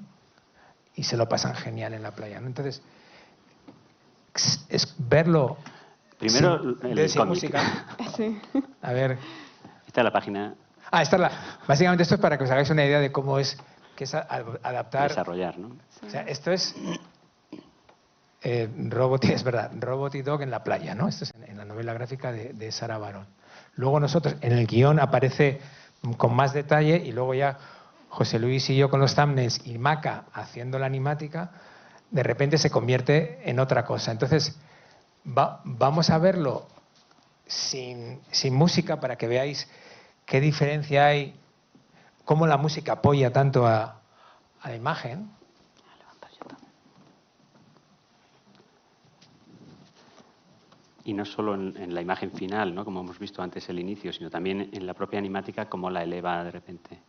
y se lo pasan genial en la playa, ¿no? Entonces, es verlo primero sin música. Sí. A ver. Esta es la página. Básicamente esto es para que os hagáis una idea de cómo es, que es adaptar. Desarrollar, ¿no? O sea, esto es es verdad, Robot y Dog en la playa, ¿no? Esto es en la novela gráfica de Sarah Baron. Luego nosotros, en el guión aparece con más detalle y luego ya José Luis y yo con los thumbnails y Maca haciendo la animática, de repente se convierte en otra cosa. Entonces, vamos a verlo sin música para que veáis qué diferencia hay, cómo la música apoya tanto a la imagen. Y no solo en la imagen final, ¿no? Como hemos visto antes el inicio, sino también en la propia animática, cómo la eleva de repente.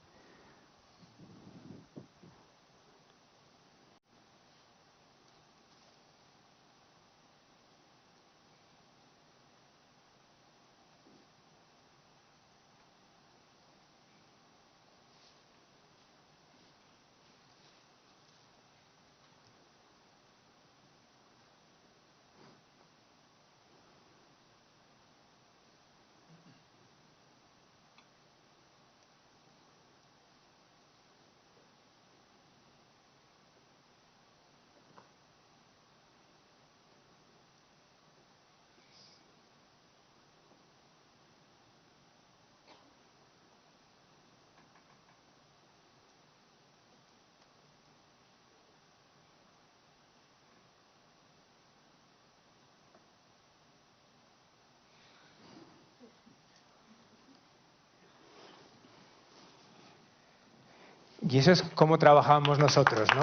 Y eso es cómo trabajábamos nosotros, ¿no?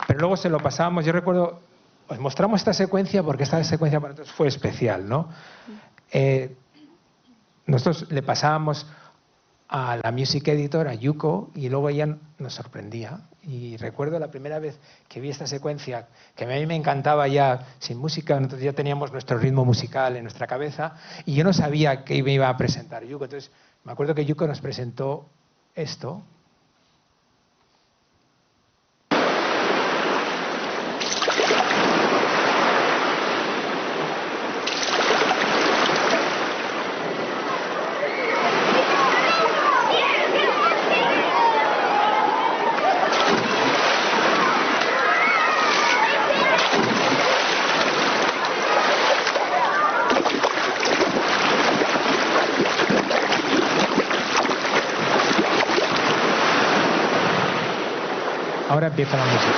Pero luego se lo pasábamos, yo recuerdo, os mostramos esta secuencia porque esta secuencia para nosotros fue especial, ¿no? Nosotros le pasábamos a la music editor, a Yuko, y luego ella nos sorprendía. Y recuerdo la primera vez que vi esta secuencia, que a mí me encantaba ya, sin música, nosotros ya teníamos nuestro ritmo musical en nuestra cabeza, y yo no sabía qué me iba a presentar Yuko. Entonces, me acuerdo que Yuko nos presentó esto. Ahora empieza la música.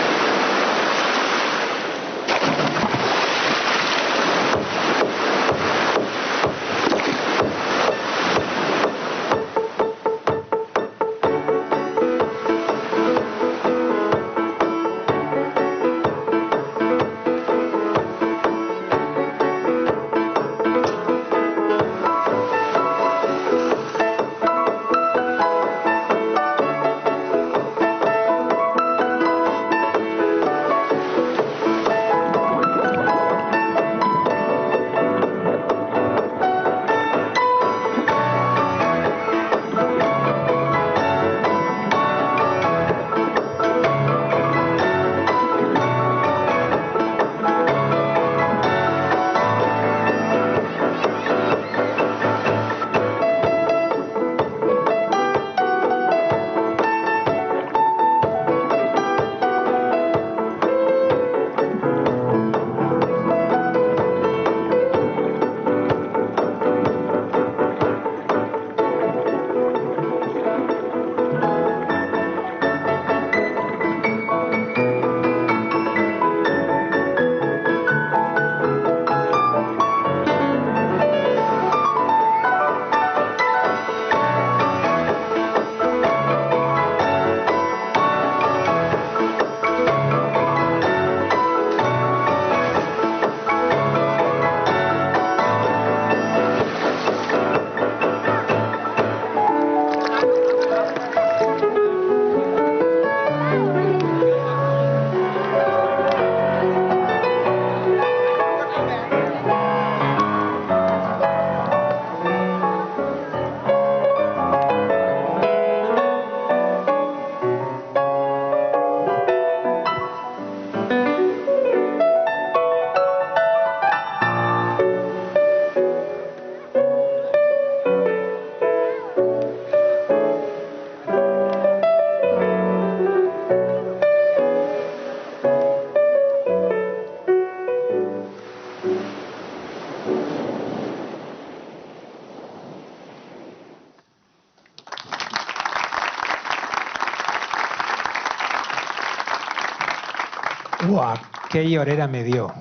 ¡Guau! ¡Qué llorera me dio!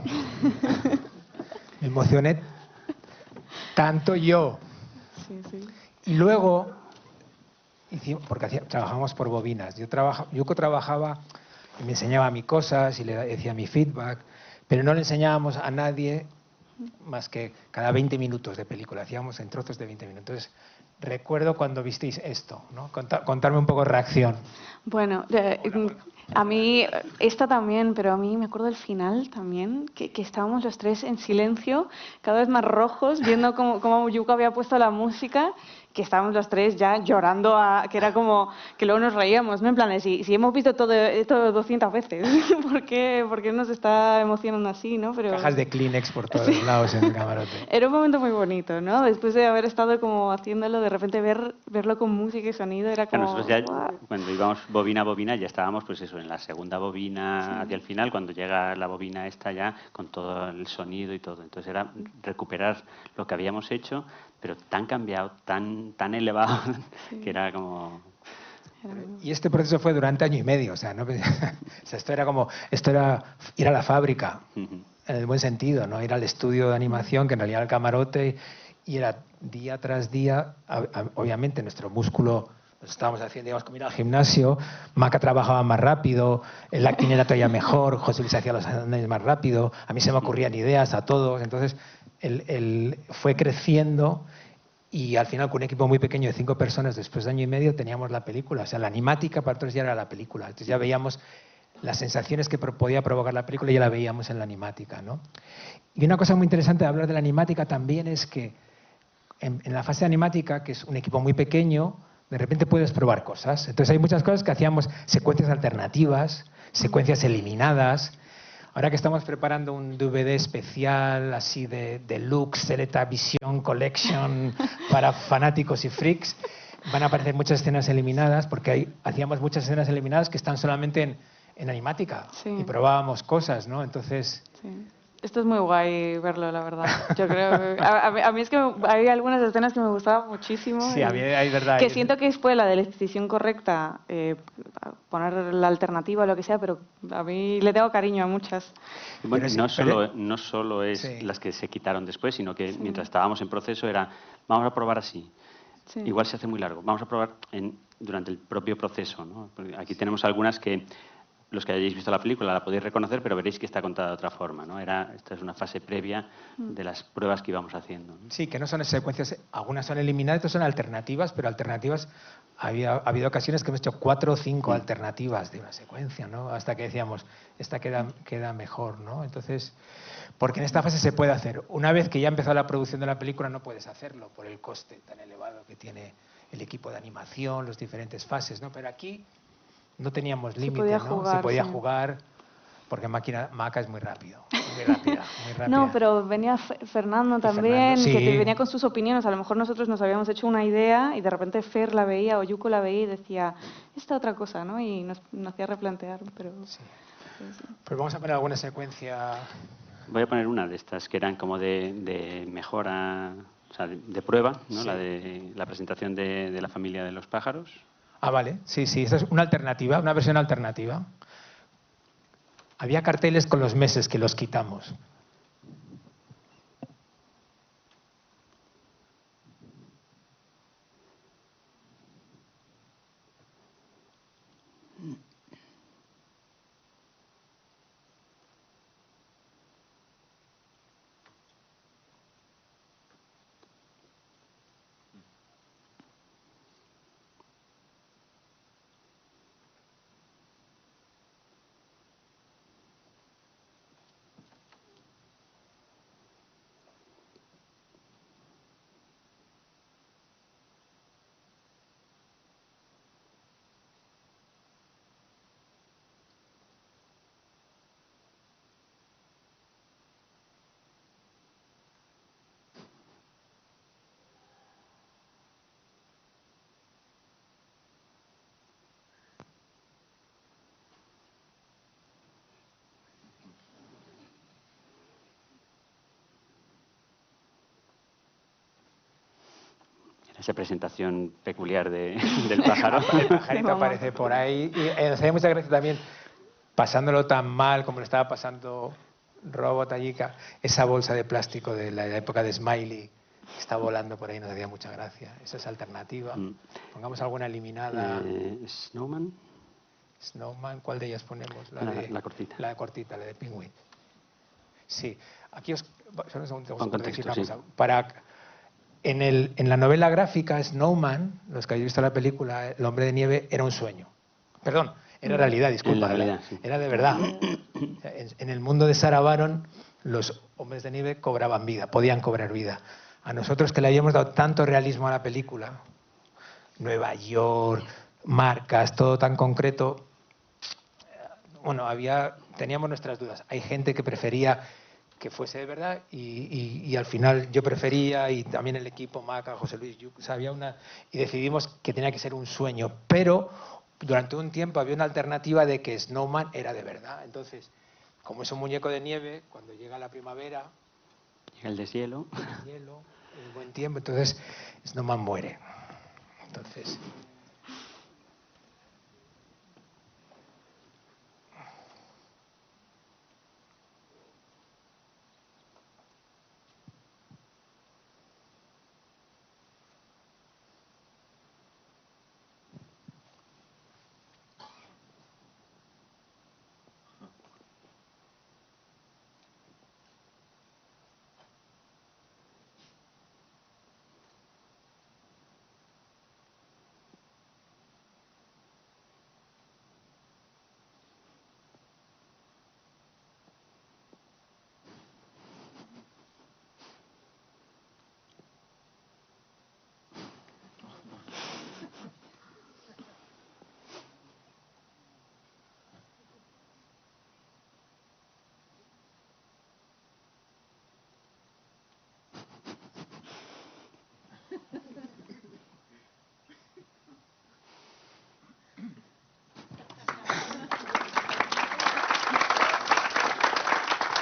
Me emocioné tanto yo. Sí, sí. Y luego, porque trabajábamos por bobinas. Yuko trabajaba y me enseñaba a mí cosas y le decía mi feedback, pero no le enseñábamos a nadie más que cada 20 minutos de película. Hacíamos en trozos de 20 minutos. Entonces, recuerdo cuando visteis esto, ¿no? Contarme un poco reacción. Bueno, a mí, esta también, pero a mí me acuerdo del final también, que estábamos los tres en silencio, cada vez más rojos, viendo cómo Yuko había puesto la música, que estábamos los tres ya llorando, que era como que luego nos reíamos, ¿no? En plan, si hemos visto todo esto 200 veces, ¿por qué nos está emocionando así, ¿no? Pero Cajas de Kleenex por todos lados en el camarote. era un momento muy bonito, ¿no? Después de haber estado como haciéndolo, de repente verlo con música y sonido era como... Nosotros ya, ¡guau! cuando íbamos bobina a bobina, ya estábamos, pues eso, en la segunda bobina hacia el final, cuando llega la bobina esta ya, con todo el sonido y todo. Entonces era recuperar lo que habíamos hecho, pero tan cambiado, tan elevado, que era como... Y este proceso fue durante año y medio, o sea, ¿no? O sea, esto era ir a la fábrica, en el buen sentido, ¿no? Ir al estudio de animación, que en realidad era el camarote, y era día tras día, obviamente nuestro músculo nos estábamos haciendo, digamos, como ir al gimnasio, Maca trabajaba más rápido, el acting era todavía mejor, José Luis hacía los análisis más rápido, a mí se me ocurrían ideas a todos, entonces fue creciendo y al final con un equipo muy pequeño de 5 personas, después de año y medio teníamos la película, o sea, la animática para nosotros ya era la película, entonces ya veíamos las sensaciones que podía provocar la película, ya la veíamos en la animática, ¿no? Y una cosa muy interesante de hablar de la animática también es que en la fase animática, que es un equipo muy pequeño, de repente puedes probar cosas. Entonces hay muchas cosas que hacíamos, secuencias alternativas, secuencias eliminadas. Ahora que estamos preparando un DVD especial así de Deluxe, Selecta Vision Collection para fanáticos y freaks, van a aparecer muchas escenas eliminadas porque hacíamos muchas escenas eliminadas que están solamente en animática y probábamos cosas, ¿no? Entonces... Sí. Esto es muy guay verlo, la verdad. Yo creo que a mí es que hay algunas escenas que me gustaban muchísimo. Sí, hay verdad. Que siento que fue la decisión correcta, poner la alternativa o lo que sea, pero a mí le tengo cariño a muchas. Bueno, no solo es sí. Las que se quitaron después, sino que sí. Mientras estábamos en proceso era, vamos a probar así. Sí. Igual se hace muy largo. Vamos a probar durante el propio proceso, ¿no? Porque aquí tenemos algunas que los que hayáis visto la película la podéis reconocer, pero veréis que está contada de otra forma, ¿no? Esta es una fase previa de las pruebas que íbamos haciendo, ¿no? Sí, que no son secuencias, algunas son eliminadas, otras son alternativas, pero alternativas, ha habido ocasiones que hemos hecho 4 o 5 alternativas de una secuencia, ¿no? Hasta que decíamos, esta queda mejor, ¿no? Entonces, porque en esta fase se puede hacer. Una vez que ya ha empezado la producción de la película no puedes hacerlo por el coste tan elevado que tiene el equipo de animación, las diferentes fases, ¿no? Pero aquí no teníamos límite, ¿no? Se podía jugar, porque Maca es muy rápido, muy rápida. No, pero venía Fernando también, sí. Que venía con sus opiniones. A lo mejor nosotros nos habíamos hecho una idea y de repente Fer la veía o Yuko la veía y decía, esta otra cosa, ¿no? Y nos hacía replantear, pero... Sí. Pues vamos a poner alguna secuencia... Voy a poner una de estas que eran como de mejora, o sea, de prueba, ¿no? Sí. La de la presentación de la familia de los pájaros. Ah, vale, sí, esa es una alternativa, una versión alternativa. Había carteles con los meses que los quitamos. Esa presentación peculiar del pájaro. El pajarito aparece por ahí. Y nos hace mucha gracia también, pasándolo tan mal como lo estaba pasando Robot allí, esa bolsa de plástico de la época de Smiley que está volando por ahí, nos hacía mucha gracia. Esa es alternativa. Pongamos alguna eliminada. Snowman. Snowman, ¿cuál de ellas ponemos? La cortita. La cortita, la de Penguin. Sí, aquí solo un segundo, con contexto, sí. En la novela gráfica Snowman, los que habéis visto la película, el hombre de nieve era un sueño. Perdón, era realidad, disculpa. Sí. Era de verdad. En el mundo de Sarah Baron, los hombres de nieve cobraban vida, podían cobrar vida. A nosotros que le habíamos dado tanto realismo a la película, Nueva York, marcas, todo tan concreto, bueno, teníamos nuestras dudas. Hay gente que prefería que fuese de verdad y al final yo prefería, y también el equipo, Maca, José Luis, o sea, y decidimos que tenía que ser un sueño, pero durante un tiempo había una alternativa de que Snowman era de verdad. Entonces, como es un muñeco de nieve, cuando llega la primavera, llega el deshielo, el buen tiempo, entonces Snowman muere. Entonces...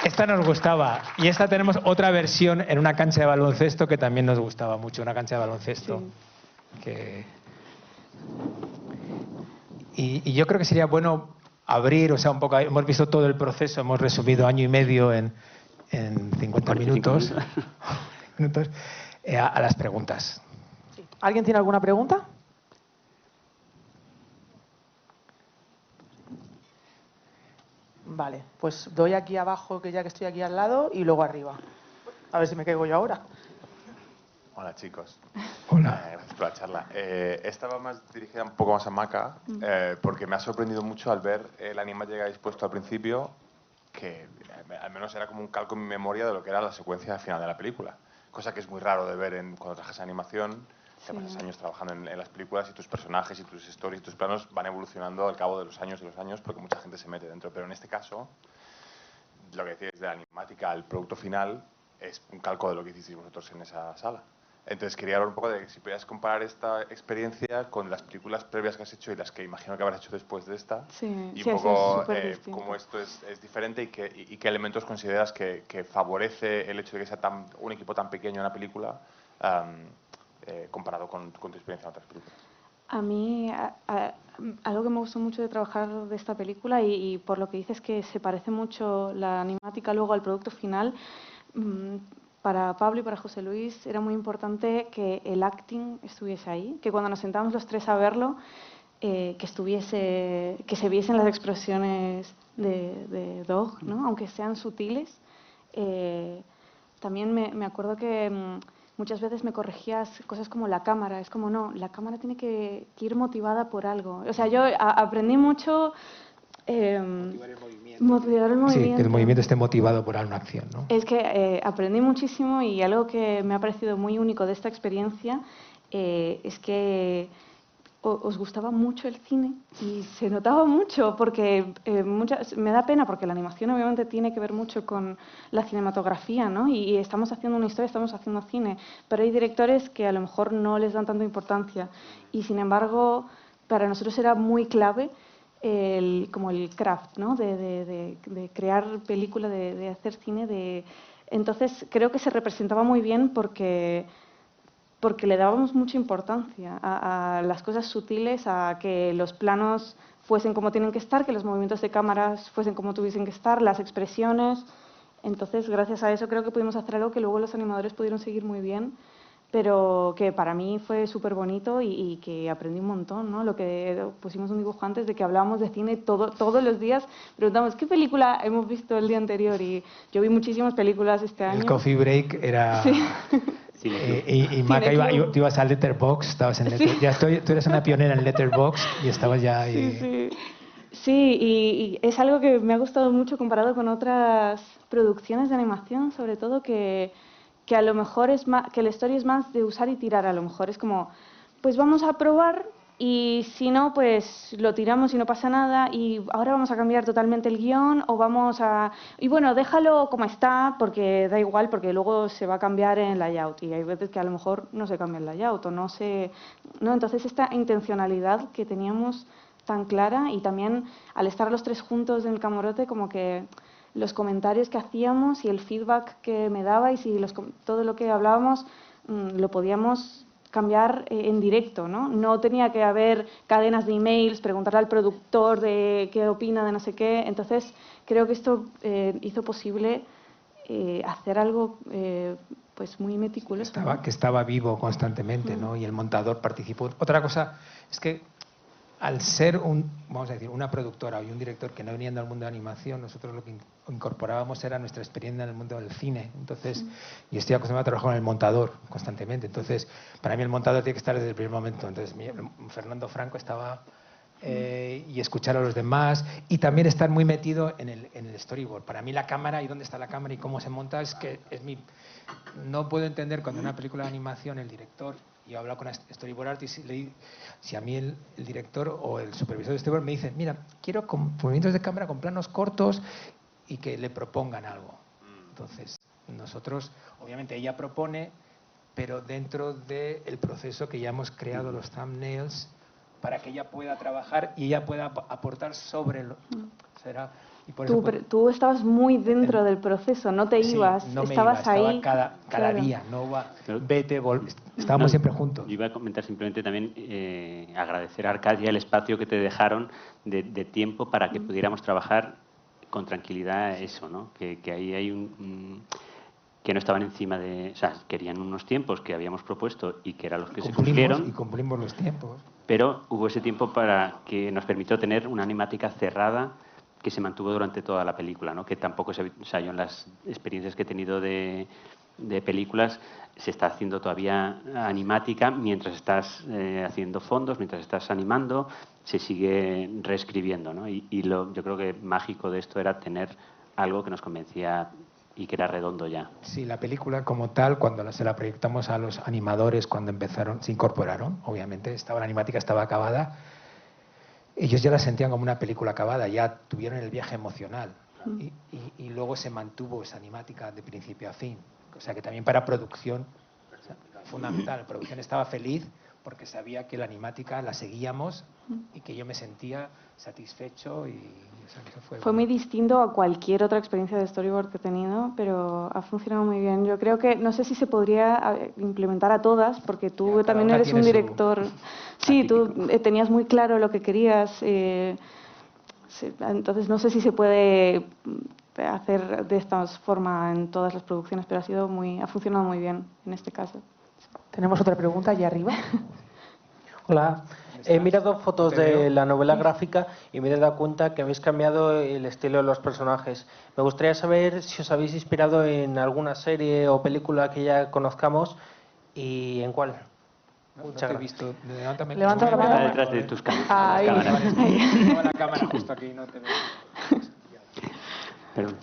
Esta nos gustaba. Y esta tenemos otra versión en una cancha de baloncesto que también nos gustaba mucho, una cancha de baloncesto. Sí. Y yo creo que sería bueno abrir, o sea, un poco, hemos visto todo el proceso, hemos resumido año y medio en 50 minutos, a las preguntas. ¿Alguien tiene alguna pregunta? Vale, pues doy aquí abajo, que ya que estoy aquí al lado, y luego arriba. A ver si me caigo yo ahora. Hola, chicos. Hola. Gracias por la charla. Esta va más dirigida un poco más a Maca, porque me ha sorprendido mucho al ver el animatic que habéis puesto al principio, que al menos era como un calco en mi memoria de lo que era la secuencia final de la película. Cosa que es muy raro de ver cuando trabajas en animación. Te pasas años trabajando en las películas y tus personajes y tus stories y tus planos van evolucionando al cabo de los años porque mucha gente se mete dentro. Pero en este caso, lo que decís de la animática al producto final es un calco de lo que hicisteis vosotros en esa sala. Entonces quería hablar un poco de si podías comparar esta experiencia con las películas previas que has hecho y las que imagino que habrás hecho después de esta. Sí, Y sí, un eso poco es súper distinto. cómo esto es diferente y qué elementos consideras que favorece el hecho de que sea un equipo tan pequeño en una película comparado con tu experiencia en otras películas. A mí, algo que me gustó mucho de trabajar de esta película y por lo que dices que se parece mucho la animática luego al producto final, para Pablo y para José Luis era muy importante que el acting estuviese ahí, que cuando nos sentábamos los tres a verlo, que se viesen las expresiones de Dog, ¿no? Aunque sean sutiles. También me acuerdo que muchas veces me corregías cosas como la cámara. Es como, no, la cámara tiene que ir motivada por algo. O sea, yo aprendí mucho... motivar el movimiento. Sí, que el movimiento esté motivado por alguna acción, ¿no? Es que aprendí muchísimo y algo que me ha parecido muy único de esta experiencia es que os gustaba mucho el cine y se notaba mucho porque me da pena porque la animación obviamente tiene que ver mucho con la cinematografía, ¿no? Y estamos haciendo una historia, estamos haciendo cine, pero hay directores que a lo mejor no les dan tanta importancia y sin embargo para nosotros era muy clave como el craft, ¿no? De crear película, de hacer cine. Entonces creo que se representaba muy bien porque le dábamos mucha importancia a las cosas sutiles, a que los planos fuesen como tienen que estar, que los movimientos de cámaras fuesen como tuviesen que estar, las expresiones. Entonces, gracias a eso creo que pudimos hacer algo que luego los animadores pudieron seguir muy bien, pero que para mí fue súper bonito y que aprendí un montón, ¿no? Lo que pusimos un dibujo antes de que hablábamos de cine todos los días, preguntamos ¿qué película hemos visto el día anterior? Y yo vi muchísimas películas este año. El coffee break era... Sí. Y Maca, tú ibas al Letterboxd, estabas en tú eres una pionera en Letterboxd y estabas ya ahí. Sí, y es algo que me ha gustado mucho comparado con otras producciones de animación, sobre todo que a lo mejor es más, que la historia es más de usar y tirar, a lo mejor es como, pues vamos a probar y si no, pues lo tiramos y no pasa nada y ahora vamos a cambiar totalmente el guión o vamos a... Y bueno, déjalo como está porque da igual, porque luego se va a cambiar en layout y hay veces que a lo mejor no se cambia el layout o no se... ¿no? Entonces esta intencionalidad que teníamos tan clara y también al estar los tres juntos en el camarote como que los comentarios que hacíamos y el feedback que me dabais y todo lo que hablábamos lo podíamos cambiar en directo, ¿no? No tenía que haber cadenas de emails, preguntarle al productor de qué opina de no sé qué. Entonces, creo que esto hizo posible hacer algo pues muy meticuloso. Que estaba vivo constantemente, ¿no? Y el montador participó. Otra cosa es que al ser vamos a decir, una productora y un director que no venían del mundo de animación, nosotros lo que incorporábamos era nuestra experiencia en el mundo del cine. Entonces, yo estoy acostumbrado a trabajar con el montador constantemente. Entonces, para mí el montador tiene que estar desde el primer momento. Entonces, Fernando Franco estaba y escuchar a los demás y también estar muy metido en el storyboard. Para mí la cámara y dónde está la cámara y cómo se monta no puedo entender cuando en una película de animación el director, yo he hablado con storyboard artist y si a mí el director o el supervisor de storyboard me dice, mira, quiero movimientos de cámara con planos cortos y que le propongan algo. Entonces, nosotros, obviamente ella propone, pero dentro del proceso que ya hemos creado los thumbnails para que ella pueda trabajar y ella pueda aportar sobre será Y por eso, Tú estabas muy dentro del proceso, no te sí, ibas, no me estabas iba, estaba ahí. cada Claro. día, no va, Pero- vete, estábamos No, siempre juntos. Yo iba a comentar simplemente también agradecer a Arcadia el espacio que te dejaron de tiempo para que pudiéramos trabajar con tranquilidad eso, ¿no? Que ahí hay que no estaban encima de... O sea, querían unos tiempos que habíamos propuesto y que eran los que se cumplieron, Y cumplimos los tiempos. pero hubo ese tiempo para que nos permitió tener una animática cerrada que se mantuvo durante toda la película, ¿no? Que tampoco se... O sea, yo en las experiencias que he tenido de películas se está haciendo todavía animática mientras estás haciendo fondos, mientras estás animando, se sigue reescribiendo, ¿no? Yo creo que mágico de esto era tener algo que nos convencía y que era redondo ya. Sí, la película como tal, cuando se la proyectamos a los animadores, cuando empezaron, se incorporaron, obviamente, la animática estaba acabada, ellos ya la sentían como una película acabada, ya tuvieron el viaje emocional y luego se mantuvo esa animática de principio a fin. O sea que también para producción, o sea, fundamental, la producción estaba feliz porque sabía que la animática la seguíamos y que yo me sentía satisfecho y o sea, que eso Fue muy distinto a cualquier otra experiencia de storyboard que he tenido, pero ha funcionado muy bien. Yo creo que, no sé si se podría implementar a todas, porque tú Ya, cada también una eres tiene un su director. Sí, tú tenías muy claro lo que querías. Entonces, no sé si se puede hacer de esta forma en todas las producciones, pero ha funcionado muy bien en este caso. Tenemos otra pregunta allá arriba. Hola, he mirado fotos Te veo. de la novela gráfica y me he dado cuenta que habéis cambiado el estilo de los personajes. Me gustaría saber si os habéis inspirado en alguna serie o película que ya conozcamos y en cuál. Muchas te he gracias. visto. Levántame. Levanta la Está mano. detrás de tus cámaras. Ahí. las cámaras. Tengo la cámara justo aquí, no te veo. Perdón.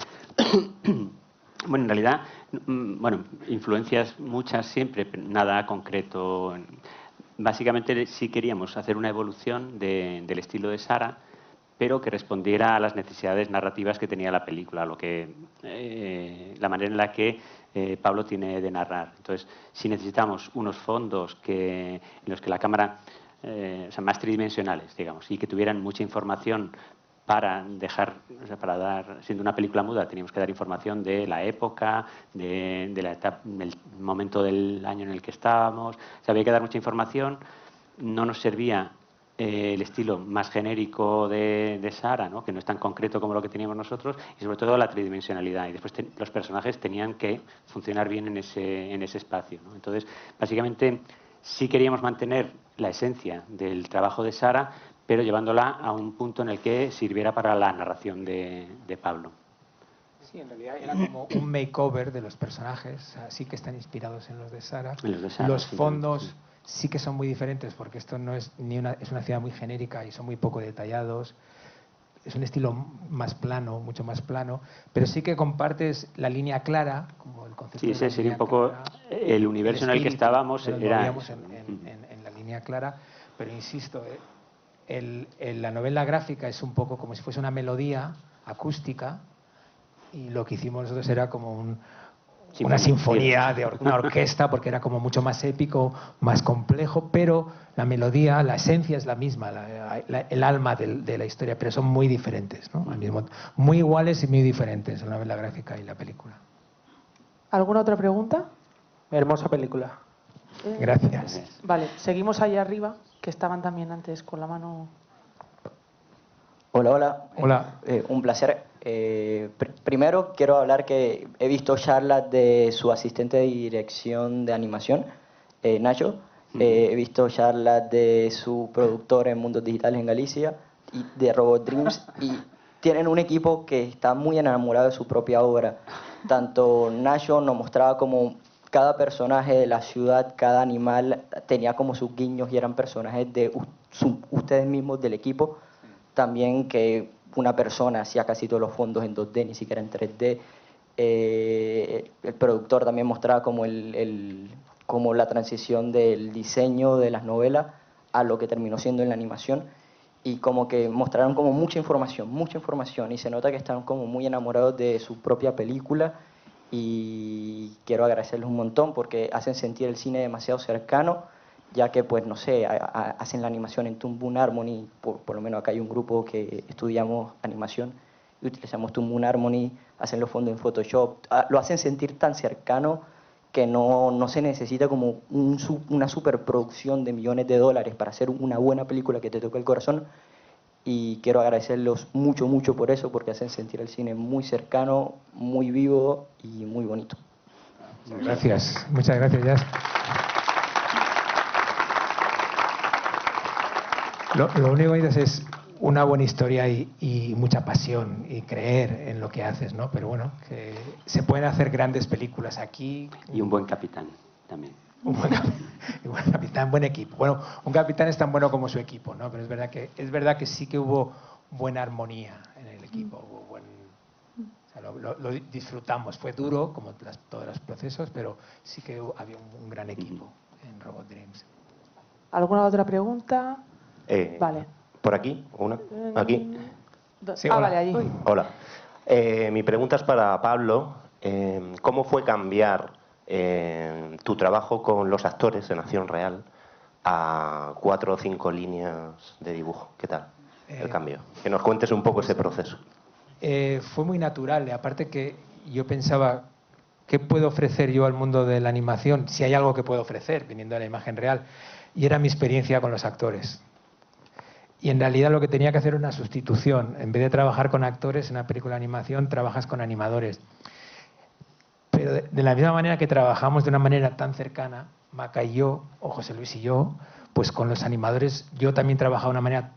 Bueno, en realidad, bueno, influencias muchas siempre, pero nada concreto. Básicamente sí queríamos hacer una evolución del estilo de Sara, pero que respondiera a las necesidades narrativas que tenía la película, la manera en la que Pablo tiene de narrar. Entonces, si necesitamos unos fondos en los que la cámara, o sea, más tridimensionales, digamos, y que tuvieran mucha información para dejar, o sea, para dar, siendo una película muda, teníamos que dar información de la época, de la etapa, del momento del año en el que estábamos, o sea, había que dar mucha información, no nos servía el estilo más genérico de Sara, ¿no? Que no es tan concreto como lo que teníamos nosotros, y sobre todo la tridimensionalidad. Y después los personajes tenían que funcionar bien en ese espacio, ¿no? Entonces, básicamente, sí queríamos mantener la esencia del trabajo de Sara, pero llevándola a un punto en el que sirviera para la narración de Pablo. Sí, en realidad era como un makeover de los personajes, así que están inspirados en los de Sara. En los de Sara, Los sí, fondos sí que son muy diferentes porque esto no es es una ciudad muy genérica y son muy poco detallados. Es un estilo más plano, mucho más plano, pero sí que compartes la línea clara, como el concepto Sí, de ese la sería línea un poco clara, el universo en el que espíritu, estábamos, nos era movíamos eso. en la línea clara, pero insisto, la novela gráfica es un poco como si fuese una melodía acústica y lo que hicimos nosotros era como una sinfonía de una orquesta porque era como mucho más épico, más complejo, pero la melodía, la esencia es la misma, el alma de la historia, pero son muy diferentes, ¿no? Al mismo, muy iguales y muy diferentes la novela gráfica y la película. ¿Alguna otra pregunta? Hermosa película. Gracias. Vale, seguimos allá arriba, que estaban también antes con la mano. Hola, hola. Hola. Un placer. Primero quiero hablar que he visto charlas de su asistente de dirección de animación, Nacho. He visto charlas de su productor en Mundos Digitales en Galicia y de Robot Dreams y tienen un equipo que está muy enamorado de su propia obra. Tanto Nacho nos mostraba como cada personaje de la ciudad, cada animal tenía como sus guiños y eran personajes de ustedes mismos del equipo. También que una persona hacía casi todos los fondos en 2D, ni siquiera en 3D. El productor también mostraba como, como la transición del diseño de las novelas a lo que terminó siendo en la animación. Y como que mostraron como mucha información. Y se nota que están como muy enamorados de su propia película. Y quiero agradecerles un montón porque hacen sentir el cine demasiado cercano, ya que, pues, no sé, hacen la animación en Toon Boom Harmony, por lo menos acá hay un grupo que estudiamos animación, utilizamos tu Moon Harmony, hacen los fondos en Photoshop, lo hacen sentir tan cercano que no se necesita como una superproducción de millones de dólares para hacer una buena película que te toque el corazón. Y quiero agradecerlos mucho, mucho por eso, porque hacen sentir el cine muy cercano, muy vivo y muy bonito. Gracias, muchas gracias, Jazz. Lo único que dices es una buena historia y mucha pasión y creer en lo que haces, ¿no? Pero bueno, que se pueden hacer grandes películas aquí. Y un buen capitán también. Un buen capitán, buen equipo. Bueno, un capitán es tan bueno como su equipo, ¿no? Pero es verdad que sí que hubo buena armonía en el equipo. Hubo o sea, lo disfrutamos. Fue duro, como todos los procesos, pero sí que había un gran equipo en Robot Dreams. ¿Alguna otra pregunta? Vale. ¿Por aquí? ¿Una? ¿Aquí? Sí, vale, allí. Hola. Mi pregunta es para Pablo. ¿Cómo fue cambiar tu trabajo con los actores en acción real a 4 o 5 líneas de dibujo? ¿Qué tal el cambio? Que nos cuentes un poco ese proceso. Fue muy natural. Aparte que yo pensaba, ¿qué puedo ofrecer yo al mundo de la animación? Si hay algo que puedo ofrecer, viniendo de la imagen real. Y era mi experiencia con los actores. Y en realidad lo que tenía que hacer era una sustitución. En vez de trabajar con actores en una película de animación, trabajas con animadores. Pero de la misma manera que trabajamos de una manera tan cercana, Maca y yo, o José Luis y yo, pues con los animadores yo también trabajaba de una manera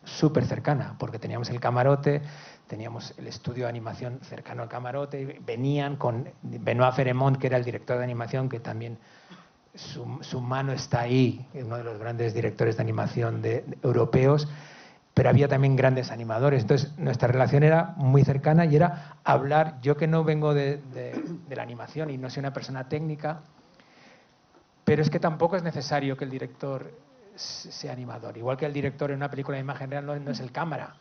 súper cercana, porque teníamos el camarote, teníamos el estudio de animación cercano al camarote, venían con Benoît Ferremont, que era el director de animación, que también su mano está ahí, uno de los grandes directores de animación europeos, pero había también grandes animadores. Entonces nuestra relación era muy cercana y era hablar, yo que no vengo de la animación y no soy una persona técnica, pero es que tampoco es necesario que el director sea animador. Igual que el director en una película de imagen real no es el cámara,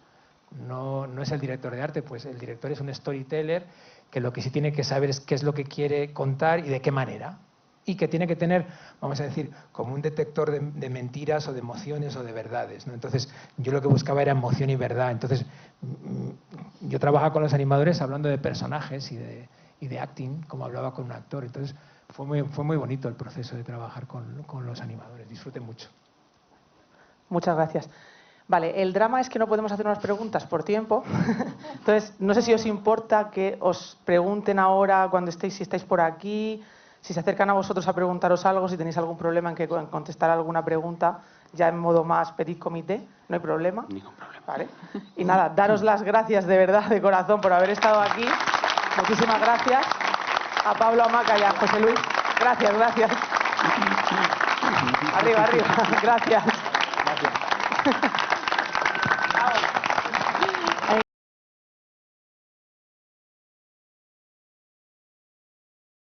no es el director de arte, pues el director es un storyteller que lo que sí tiene que saber es qué es lo que quiere contar y de qué manera. Y que tiene que tener, vamos a decir, como un detector de mentiras o de emociones o de verdades, ¿no? Entonces, yo lo que buscaba era emoción y verdad. Entonces, yo trabajaba con los animadores hablando de personajes y de acting, como hablaba con un actor. Entonces, fue muy bonito el proceso de trabajar con los animadores. Disfruté mucho. Muchas gracias. Vale, el drama es que no podemos hacer unas preguntas por tiempo. Entonces, no sé si os importa que os pregunten ahora cuando si estáis por aquí. Si se acercan a vosotros a preguntaros algo, si tenéis algún problema en contestar alguna pregunta, ya en modo más petit comité, no hay problema. Ningún problema. ¿Vale? Y nada, daros las gracias de verdad, de corazón, por haber estado aquí. Muchísimas gracias a Pablo, a Maca y a José Luis. Gracias, gracias. Arriba, arriba. Gracias.